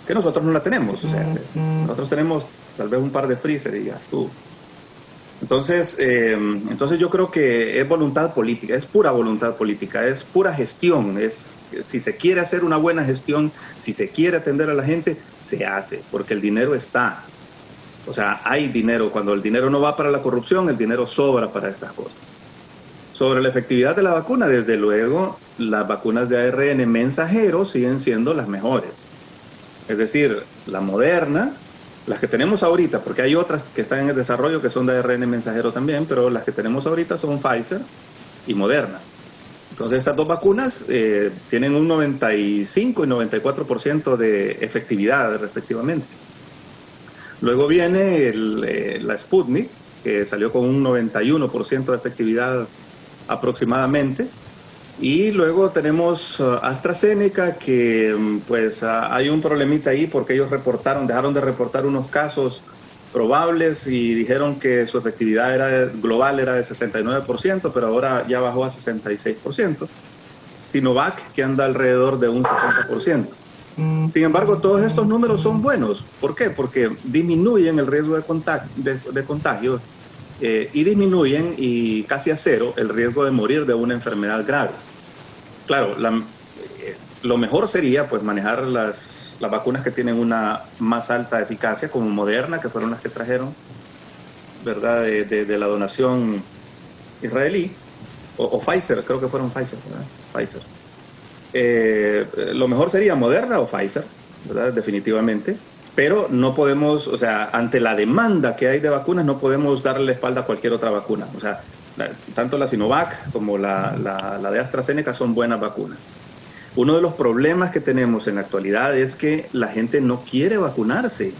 que nosotros no la tenemos. O sea, nosotros tenemos tal vez un par de freezer y ya estuvo. Entonces yo creo que es voluntad política, es pura voluntad política, es pura gestión. Si se quiere hacer una buena gestión, si se quiere atender a la gente, se hace, porque el dinero está. O sea, hay dinero. Cuando el dinero no va para la corrupción, el dinero sobra para estas cosas. Sobre la efectividad de la vacuna, desde luego, las vacunas de ARN mensajero siguen siendo las mejores. Es decir, la Moderna, las que tenemos ahorita, porque hay otras que están en el desarrollo que son de ARN mensajero también, pero las que tenemos ahorita son Pfizer y Moderna. Entonces estas dos vacunas tienen un 95 y 94% de efectividad respectivamente. Luego viene la Sputnik, que salió con un 91% de efectividad aproximadamente. Y luego tenemos AstraZeneca, que pues hay un problemita ahí porque ellos dejaron de reportar unos casos probables y dijeron que su efectividad global era de 69%, pero ahora ya bajó a 66%. Sinovac, que anda alrededor de un 60%. Sin embargo, todos estos números son buenos. ¿Por qué? Porque disminuyen el riesgo de contagio y disminuyen y casi a cero el riesgo de morir de una enfermedad grave. Claro, lo mejor sería pues manejar las vacunas que tienen una más alta eficacia, como Moderna, que fueron las que trajeron, ¿verdad?, de la donación israelí, o Pfizer, creo que fueron Pfizer, ¿verdad? Pfizer. Lo mejor sería Moderna o Pfizer, ¿verdad?, definitivamente, pero no podemos, o sea, ante la demanda que hay de vacunas, no podemos darle la espalda a cualquier otra vacuna. O sea, tanto la Sinovac como la de AstraZeneca son buenas vacunas. Uno de los problemas que tenemos en la actualidad es que la gente no quiere vacunarse.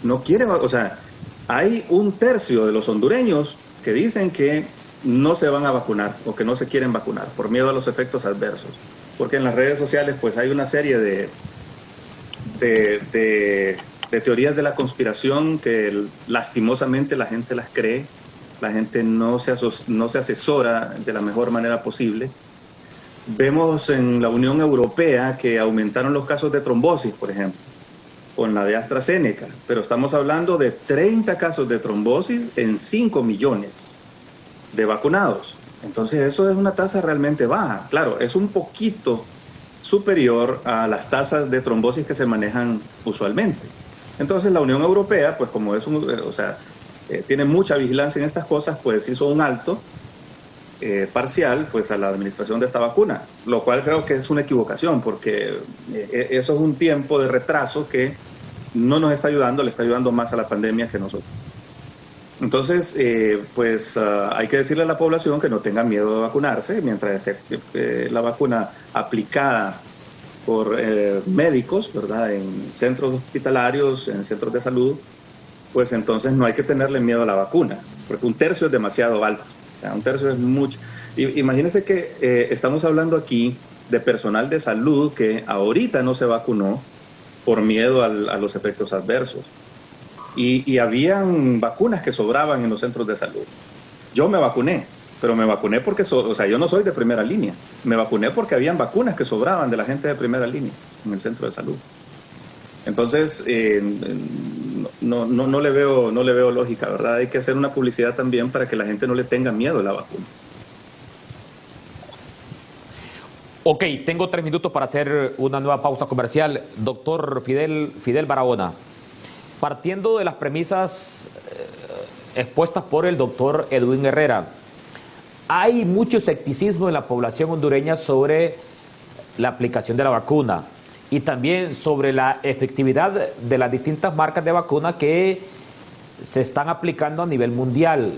O sea, hay un tercio de los hondureños que dicen que no se van a vacunar o que no se quieren vacunar por miedo a los efectos adversos. Porque en las redes sociales pues hay una serie de teorías de la conspiración que lastimosamente la gente las cree. La gente no se asesora de la mejor manera posible. Vemos en la Unión Europea que aumentaron los casos de trombosis, por ejemplo, con la de AstraZeneca, pero estamos hablando de 30 casos de trombosis en 5 millones de vacunados. Entonces eso es una tasa realmente baja. Claro, es un poquito superior a las tasas de trombosis que se manejan usualmente. Entonces la Unión Europea, pues como es tiene mucha vigilancia en estas cosas, pues hizo un alto parcial pues a la administración de esta vacuna, lo cual creo que es una equivocación, porque eso es un tiempo de retraso que no nos está ayudando, le está ayudando más a la pandemia que nosotros. Entonces, hay que decirle a la población que no tenga miedo de vacunarse, mientras esté la vacuna aplicada por médicos, ¿verdad?, en centros hospitalarios, en centros de salud, pues entonces no hay que tenerle miedo a la vacuna, porque un tercio es demasiado alto. Un tercio es mucho. Imagínense que estamos hablando aquí de personal de salud que ahorita no se vacunó por miedo a los efectos adversos. Y habían vacunas que sobraban en los centros de salud. Yo me vacuné, pero me vacuné porque, yo no soy de primera línea. Me vacuné porque habían vacunas que sobraban de la gente de primera línea en el centro de salud. Entonces, no le veo lógica, ¿verdad? Hay que hacer una publicidad también para que la gente no le tenga miedo a la vacuna. Ok, tengo 3 minutos para hacer una nueva pausa comercial. Doctor Fidel Barahona, partiendo de las premisas expuestas por el doctor Edwin Herrera, hay mucho escepticismo en la población hondureña sobre la aplicación de la vacuna y también sobre la efectividad de las distintas marcas de vacuna que se están aplicando a nivel mundial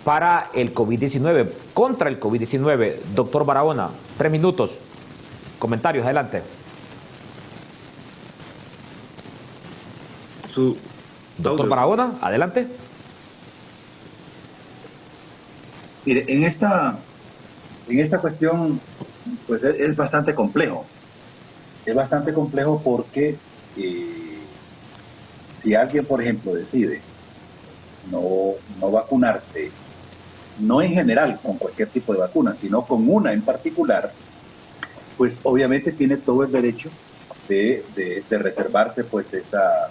para el COVID-19, contra el COVID-19. Doctor Barahona, 3 minutos. Comentarios, adelante. Doctor Barahona, adelante. Mire, en esta cuestión, pues es bastante complejo. Es bastante complejo porque si alguien, por ejemplo, decide no vacunarse, no en general con cualquier tipo de vacuna, sino con una en particular, pues obviamente tiene todo el derecho de reservarse pues esa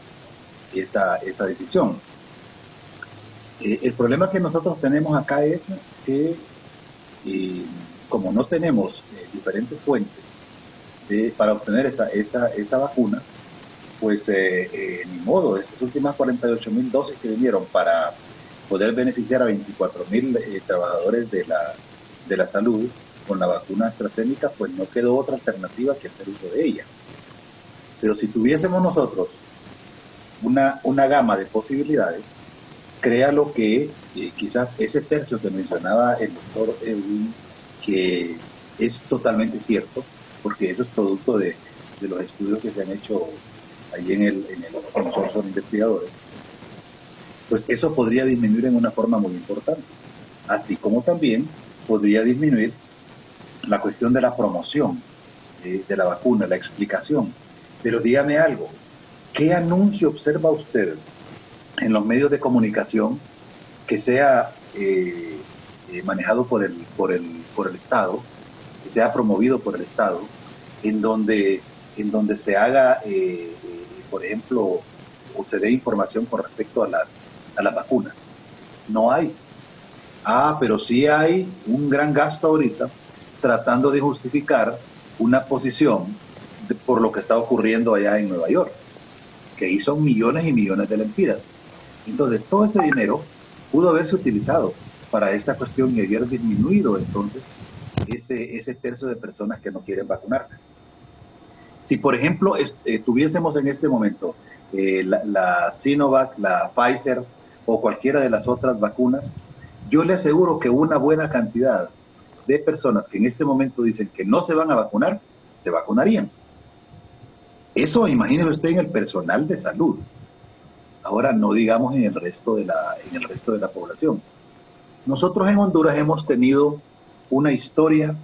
decisión. El problema que nosotros tenemos acá es que como no tenemos diferentes fuentes para obtener esa vacuna, pues ni modo, esas últimas 48.000 dosis que vinieron para poder beneficiar a 24.000 trabajadores de la salud con la vacuna AstraZeneca, pues no quedó otra alternativa que hacer uso de ella. Pero si tuviésemos nosotros una gama de posibilidades, créalo que quizás ese tercio que mencionaba el doctor Edwin, que es totalmente cierto, porque eso es producto de los estudios que se han hecho allí en el consorcio de investigadores, pues eso podría disminuir en una forma muy importante, así como también podría disminuir la cuestión de la promoción de la vacuna, la explicación. Pero dígame algo, ¿qué anuncio observa usted en los medios de comunicación que sea manejado por el Estado, que sea promovido por el Estado, en donde se haga, por ejemplo, o se dé información con respecto a las vacunas? No hay. Pero sí hay un gran gasto ahorita tratando de justificar una posición por lo que está ocurriendo allá en Nueva York, que ahí son millones y millones de lempiras. Entonces, todo ese dinero pudo haberse utilizado para esta cuestión y haber disminuido entonces ese tercio de personas que no quieren vacunarse. Si, por ejemplo, tuviésemos en este momento la Sinovac, la Pfizer o cualquiera de las otras vacunas, yo le aseguro que una buena cantidad de personas que en este momento dicen que no se van a vacunar, se vacunarían. Eso imagínese usted en el personal de salud. Ahora no digamos en el resto de la población. Nosotros en Honduras hemos tenido una historia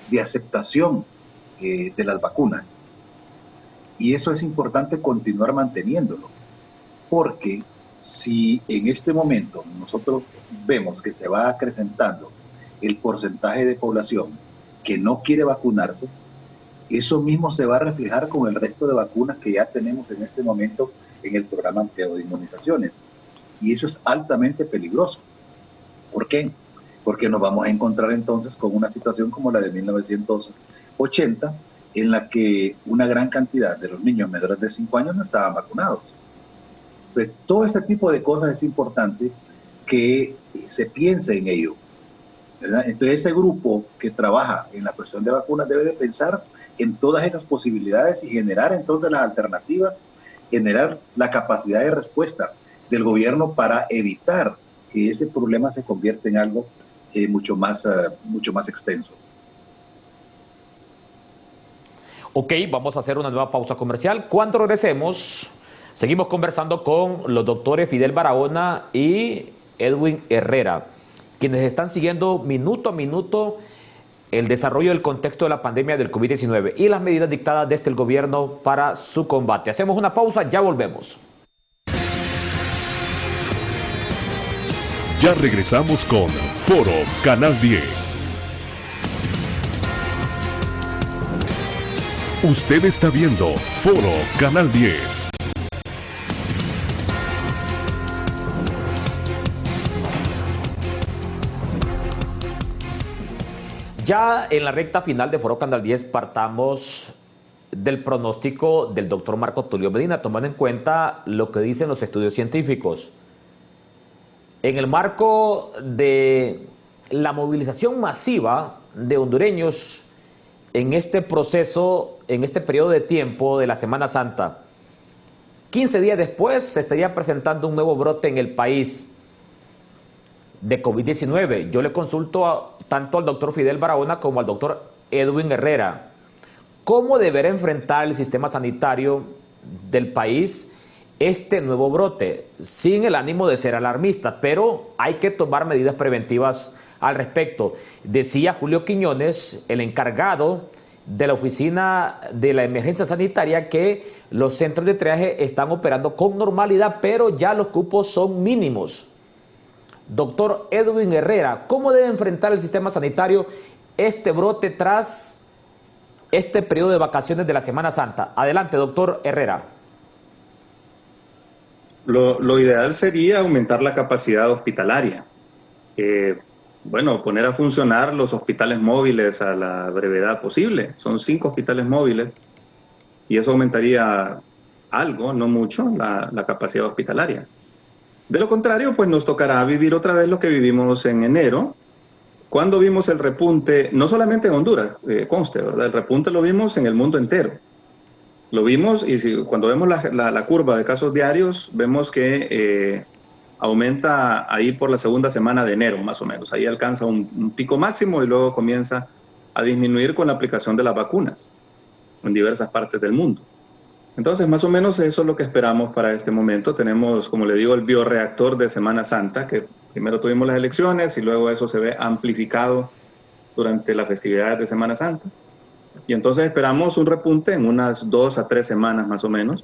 de aceptación de las vacunas. Y eso es importante continuar manteniéndolo. Porque si en este momento nosotros vemos que se va acrecentando el porcentaje de población que no quiere vacunarse, eso mismo se va a reflejar con el resto de vacunas que ya tenemos en este momento en el programa ampliado de inmunizaciones. Y eso es altamente peligroso. ¿Por qué? Porque nos vamos a encontrar entonces con una situación como la de 1980, en la que una gran cantidad de los niños menores de 5 años no estaban vacunados. Pues todo este tipo de cosas es importante que se piense en ello, ¿verdad? Entonces ese grupo que trabaja en la cuestión de vacunas debe de pensar en todas esas posibilidades y generar entonces las alternativas, generar la capacidad de respuesta del gobierno para evitar que ese problema se convierta en algo mucho más extenso. Ok, vamos a hacer una nueva pausa comercial. Cuando regresemos, seguimos conversando con los doctores Fidel Barahona y Edwin Herrera, quienes están siguiendo minuto a minuto el desarrollo del contexto de la pandemia del COVID-19 y las medidas dictadas desde el gobierno para su combate. Hacemos una pausa, ya volvemos. Ya regresamos con Foro Canal 10. Usted está viendo Foro Canal 10. Ya en la recta final de Foro Canal 10 partamos del pronóstico del doctor Marco Tulio Medina, tomando en cuenta lo que dicen los estudios científicos. En el marco de la movilización masiva de hondureños en este proceso, en este periodo de tiempo de la Semana Santa, 15 días después se estaría presentando un nuevo brote en el país de COVID-19. Yo le consulto tanto al doctor Fidel Barahona como al doctor Edwin Herrera. ¿Cómo deberá enfrentar el sistema sanitario del país este nuevo brote? Sin el ánimo de ser alarmista, pero hay que tomar medidas preventivas al respecto. Decía Julio Quiñones, el encargado de la oficina de la emergencia sanitaria, que los centros de triaje están operando con normalidad, pero ya los cupos son mínimos. Doctor Edwin Herrera, ¿cómo debe enfrentar el sistema sanitario este brote tras este periodo de vacaciones de la Semana Santa? Adelante, doctor Herrera. Lo ideal sería aumentar la capacidad hospitalaria. Poner a funcionar los hospitales móviles a la brevedad posible. Son 5 hospitales móviles y eso aumentaría algo, no mucho, la capacidad hospitalaria. De lo contrario, pues nos tocará vivir otra vez lo que vivimos en enero, cuando vimos el repunte, no solamente en Honduras, conste, ¿verdad? El repunte lo vimos en el mundo entero. Lo vimos y cuando vemos la curva de casos diarios, vemos que aumenta ahí por la segunda semana de enero, más o menos. Ahí alcanza un pico máximo y luego comienza a disminuir con la aplicación de las vacunas en diversas partes del mundo. Entonces, más o menos eso es lo que esperamos para este momento. Tenemos, como le digo, el bioreactor de Semana Santa, que primero tuvimos las elecciones y luego eso se ve amplificado durante las festividades de Semana Santa. Y entonces esperamos un repunte en unas 2 a 3 semanas más o menos.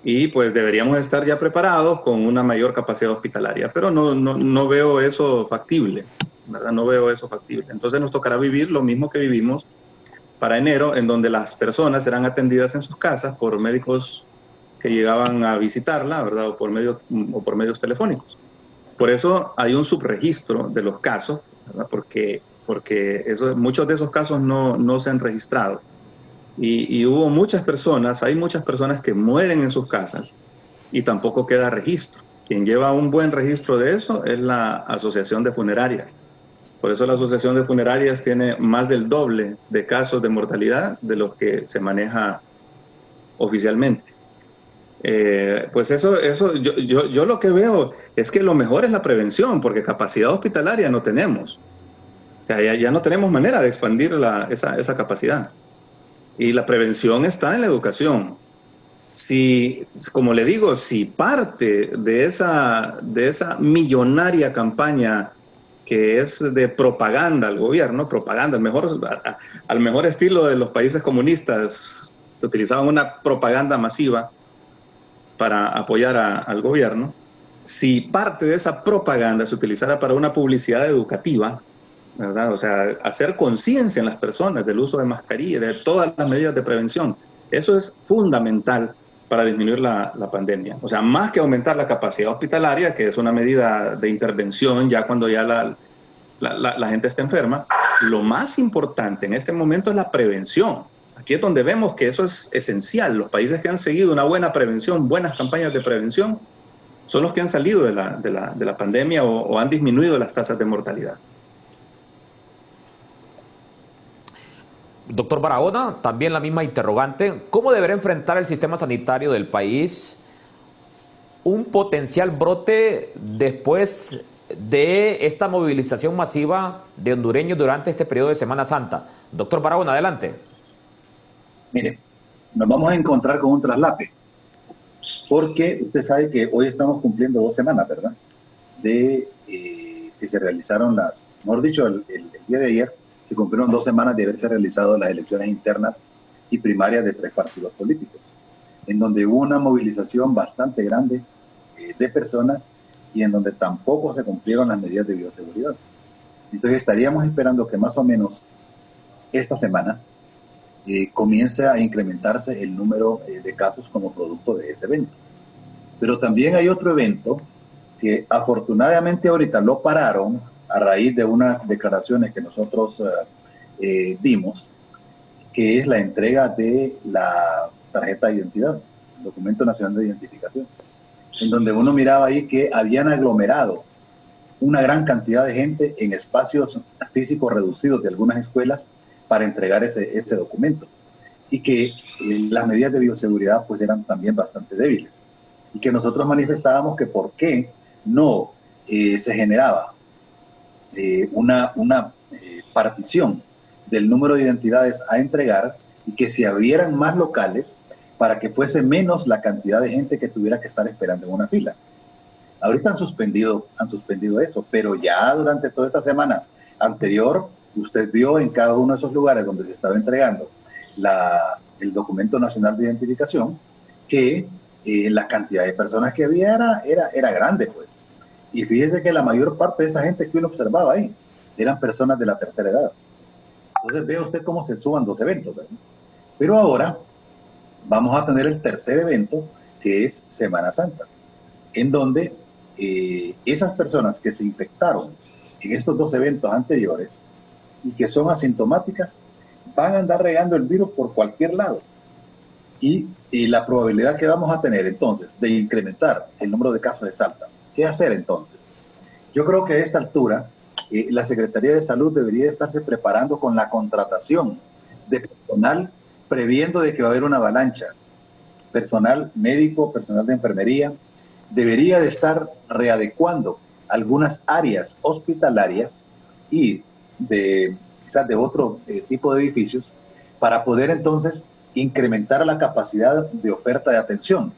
Y pues deberíamos estar ya preparados con una mayor capacidad hospitalaria. Pero no veo eso factible, ¿verdad? No veo eso factible. Entonces nos tocará vivir lo mismo que vivimos para enero, en donde las personas serán atendidas en sus casas por médicos que llegaban a visitarla, ¿verdad? O por medios telefónicos. Por eso hay un subregistro de los casos, ¿verdad? Porque muchos de esos casos no se han registrado. Y hubo muchas personas, hay muchas personas que mueren en sus casas y tampoco queda registro. Quien lleva un buen registro de eso es la Asociación de Funerarias. Por eso la Asociación de Funerarias tiene más del doble de casos de mortalidad de los que se maneja oficialmente. Pues eso yo lo que veo es que lo mejor es la prevención, porque capacidad hospitalaria no tenemos. O sea, ya no tenemos manera de expandir esa capacidad. Y la prevención está en la educación. Como le digo, si parte de esa millonaria campaña que es de propaganda al gobierno, propaganda, al mejor estilo de los países comunistas, que utilizaban una propaganda masiva para apoyar al gobierno, si parte de esa propaganda se utilizara para una publicidad educativa, ¿verdad? O sea, hacer conciencia en las personas del uso de mascarilla, de todas las medidas de prevención, eso es fundamental para disminuir la pandemia. O sea, más que aumentar la capacidad hospitalaria, que es una medida de intervención ya cuando ya la gente está enferma, lo más importante en este momento es la prevención. Aquí es donde vemos que eso es esencial. Los países que han seguido una buena prevención, buenas campañas de prevención, son los que han salido de la pandemia o han disminuido las tasas de mortalidad. Doctor Barahona, también la misma interrogante. ¿Cómo deberá enfrentar el sistema sanitario del país un potencial brote después de esta movilización masiva de hondureños durante este periodo de Semana Santa? Doctor Barahona, adelante. Mire, nos vamos a encontrar con un traslape, porque usted sabe que hoy estamos cumpliendo 2 semanas, ¿verdad? De que se realizaron mejor dicho, el día de ayer, se cumplieron 2 semanas de haberse realizado las elecciones internas y primarias de 3 partidos políticos, en donde hubo una movilización bastante grande de personas y en donde tampoco se cumplieron las medidas de bioseguridad. Entonces estaríamos esperando que más o menos esta semana comience a incrementarse el número de casos como producto de ese evento. Pero también hay otro evento que afortunadamente ahorita lo pararon a raíz de unas declaraciones que nosotros dimos, que es la entrega de la tarjeta de identidad, el Documento Nacional de Identificación, en donde uno miraba ahí que habían aglomerado una gran cantidad de gente en espacios físicos reducidos de algunas escuelas para entregar ese documento, y que las medidas de bioseguridad pues eran también bastante débiles, y que nosotros manifestábamos que por qué no se generaba una partición del número de identidades a entregar, y que se abrieran más locales para que fuese menos la cantidad de gente que tuviera que estar esperando en una fila. Ahorita han suspendido eso, pero ya durante toda esta semana anterior, usted vio en cada uno de esos lugares donde se estaba entregando el Documento Nacional de Identificación que la cantidad de personas que había era grande, pues. Y fíjese que la mayor parte de esa gente que uno observaba ahí eran personas de la tercera edad. Entonces ve usted cómo se suban 2 eventos, ¿verdad? Pero ahora vamos a tener el tercer evento, que es Semana Santa, en donde esas personas que se infectaron en estos 2 eventos anteriores y que son asintomáticas van a andar regando el virus por cualquier lado. Y la probabilidad que vamos a tener entonces de incrementar el número de casos es alta. ¿Qué hacer entonces? Yo creo que a esta altura la Secretaría de Salud debería estarse preparando con la contratación de personal, previendo de que va a haber una avalancha. Personal médico, personal de enfermería, debería de estar readecuando algunas áreas hospitalarias y quizás de otro tipo de edificios para poder entonces incrementar la capacidad de oferta de atención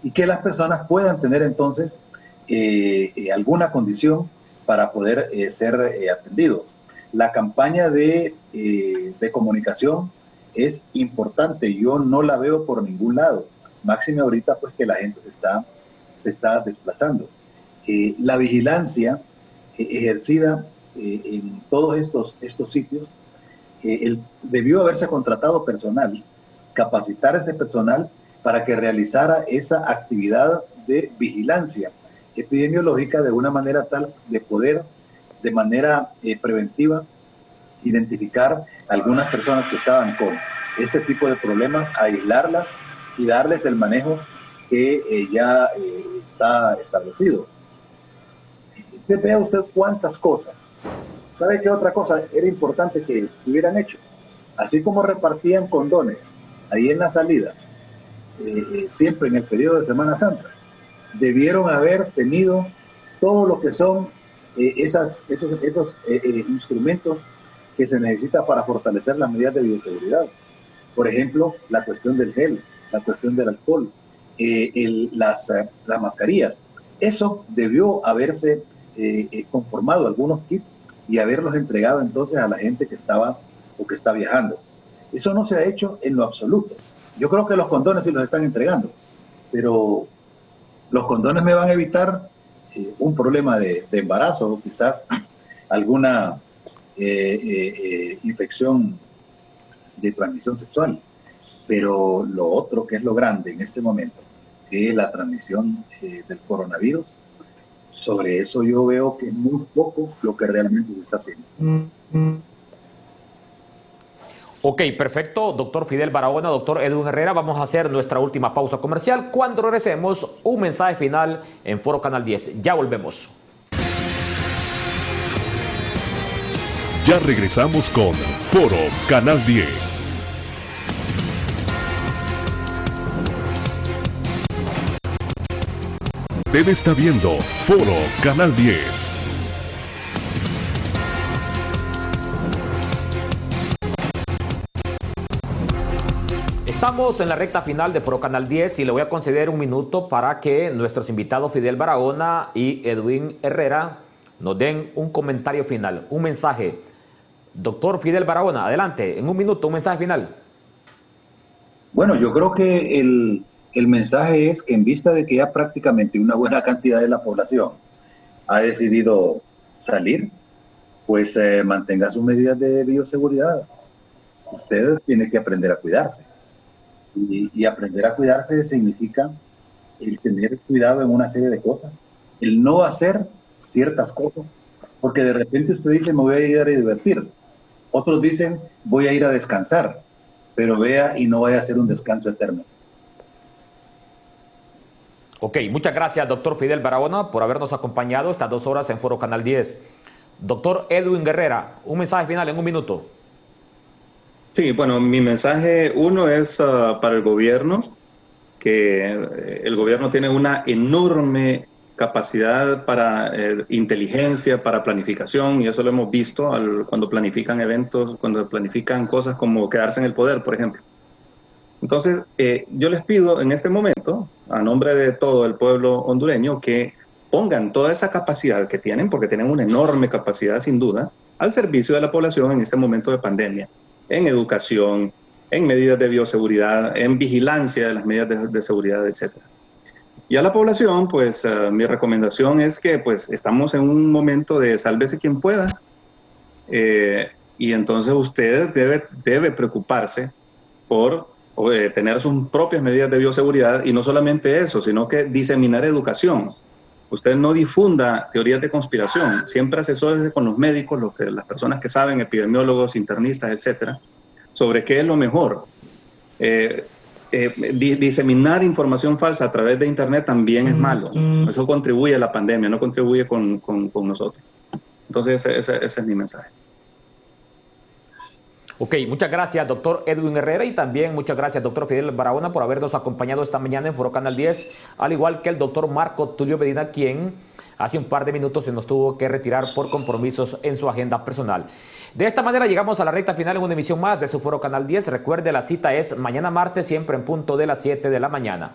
y que las personas puedan tener entonces alguna condición para poder ser atendidos. La campaña de comunicación es importante, yo no la veo por ningún lado, máxime ahorita pues que la gente se está desplazando. La vigilancia ejercida en todos estos sitios, debió haberse contratado personal, capacitar a ese personal para que realizara esa actividad de vigilancia epidemiológica de una manera tal de poder, de manera preventiva, identificar algunas personas que estaban con este tipo de problemas, aislarlas y darles el manejo que ya está establecido. Vea usted cuántas cosas. ¿Sabe qué otra cosa era importante que hubieran hecho? Así como repartían condones ahí en las salidas, siempre en el periodo de Semana Santa, debieron haber tenido todo lo que son esos instrumentos que se necesita para fortalecer las medidas de bioseguridad. Por ejemplo, la cuestión del gel, la cuestión del alcohol, las mascarillas. Eso debió haberse conformado algunos kits y haberlos entregado entonces a la gente que estaba o que está viajando. Eso no se ha hecho en lo absoluto. Yo creo que los condones sí los están entregando, pero los condones me van a evitar un problema de embarazo o quizás alguna infección de transmisión sexual. Pero lo otro que es lo grande en este momento, que es la transmisión del coronavirus, sobre eso yo veo que es muy poco lo que realmente se está haciendo. Ok, perfecto, doctor Fidel Barahona, doctor Edwin Herrera, vamos a hacer nuestra última pausa comercial. Cuando regresemos, un mensaje final en Foro Canal 10. Ya volvemos. Ya regresamos con Foro Canal 10. Usted está viendo Foro Canal 10. Estamos en la recta final de Foro Canal 10 y le voy a conceder un minuto para que nuestros invitados Fidel Barahona y Edwin Herrera nos den un comentario final, un mensaje. Doctor Fidel Barahona, adelante, en un minuto, un mensaje final. Bueno, yo creo que el mensaje es que en vista de que ya prácticamente una buena cantidad de la población ha decidido salir, pues mantenga sus medidas de bioseguridad. Usted tiene que aprender a cuidarse. Y aprender a cuidarse significa el tener cuidado en una serie de cosas, el no hacer ciertas cosas, porque de repente usted dice, me voy a ir a divertir. Otros dicen, voy a ir a descansar, pero vea y no vaya a ser un descanso eterno. Ok, muchas gracias, doctor Fidel Barahona, por habernos acompañado estas 2 horas en Foro Canal 10. Doctor Edwin Herrera, un mensaje final en un minuto. Sí, bueno, mi mensaje uno es para el gobierno, que el gobierno tiene una enorme capacidad para inteligencia, para planificación, y eso lo hemos visto cuando planifican eventos, cuando planifican cosas como quedarse en el poder, por ejemplo. Entonces, yo les pido en este momento, a nombre de todo el pueblo hondureño, que pongan toda esa capacidad que tienen, porque tienen una enorme capacidad sin duda, al servicio de la población en este momento de pandemia, en educación, en medidas de bioseguridad, en vigilancia de las medidas de seguridad, etc. Y a la población, pues mi recomendación es que pues estamos en un momento de sálvese quien pueda, y entonces usted debe preocuparse por tener sus propias medidas de bioseguridad, y no solamente eso, sino que diseminar educación. Usted no difunda teorías de conspiración, siempre asesórese con los médicos, las personas que saben, epidemiólogos, internistas, etcétera, sobre qué es lo mejor. Diseminar información falsa a través de internet también es malo. Eso contribuye a la pandemia, no contribuye con nosotros. Entonces ese es mi mensaje. Ok, muchas gracias, doctor Edwin Herrera, y también muchas gracias, doctor Fidel Barahona, por habernos acompañado esta mañana en Foro Canal 10, al igual que el doctor Marco Tulio Medina, quien hace un par de minutos se nos tuvo que retirar por compromisos en su agenda personal. De esta manera llegamos a la recta final en una emisión más de su Foro Canal 10. Recuerde, la cita es mañana martes, siempre en punto de las 7 de la mañana.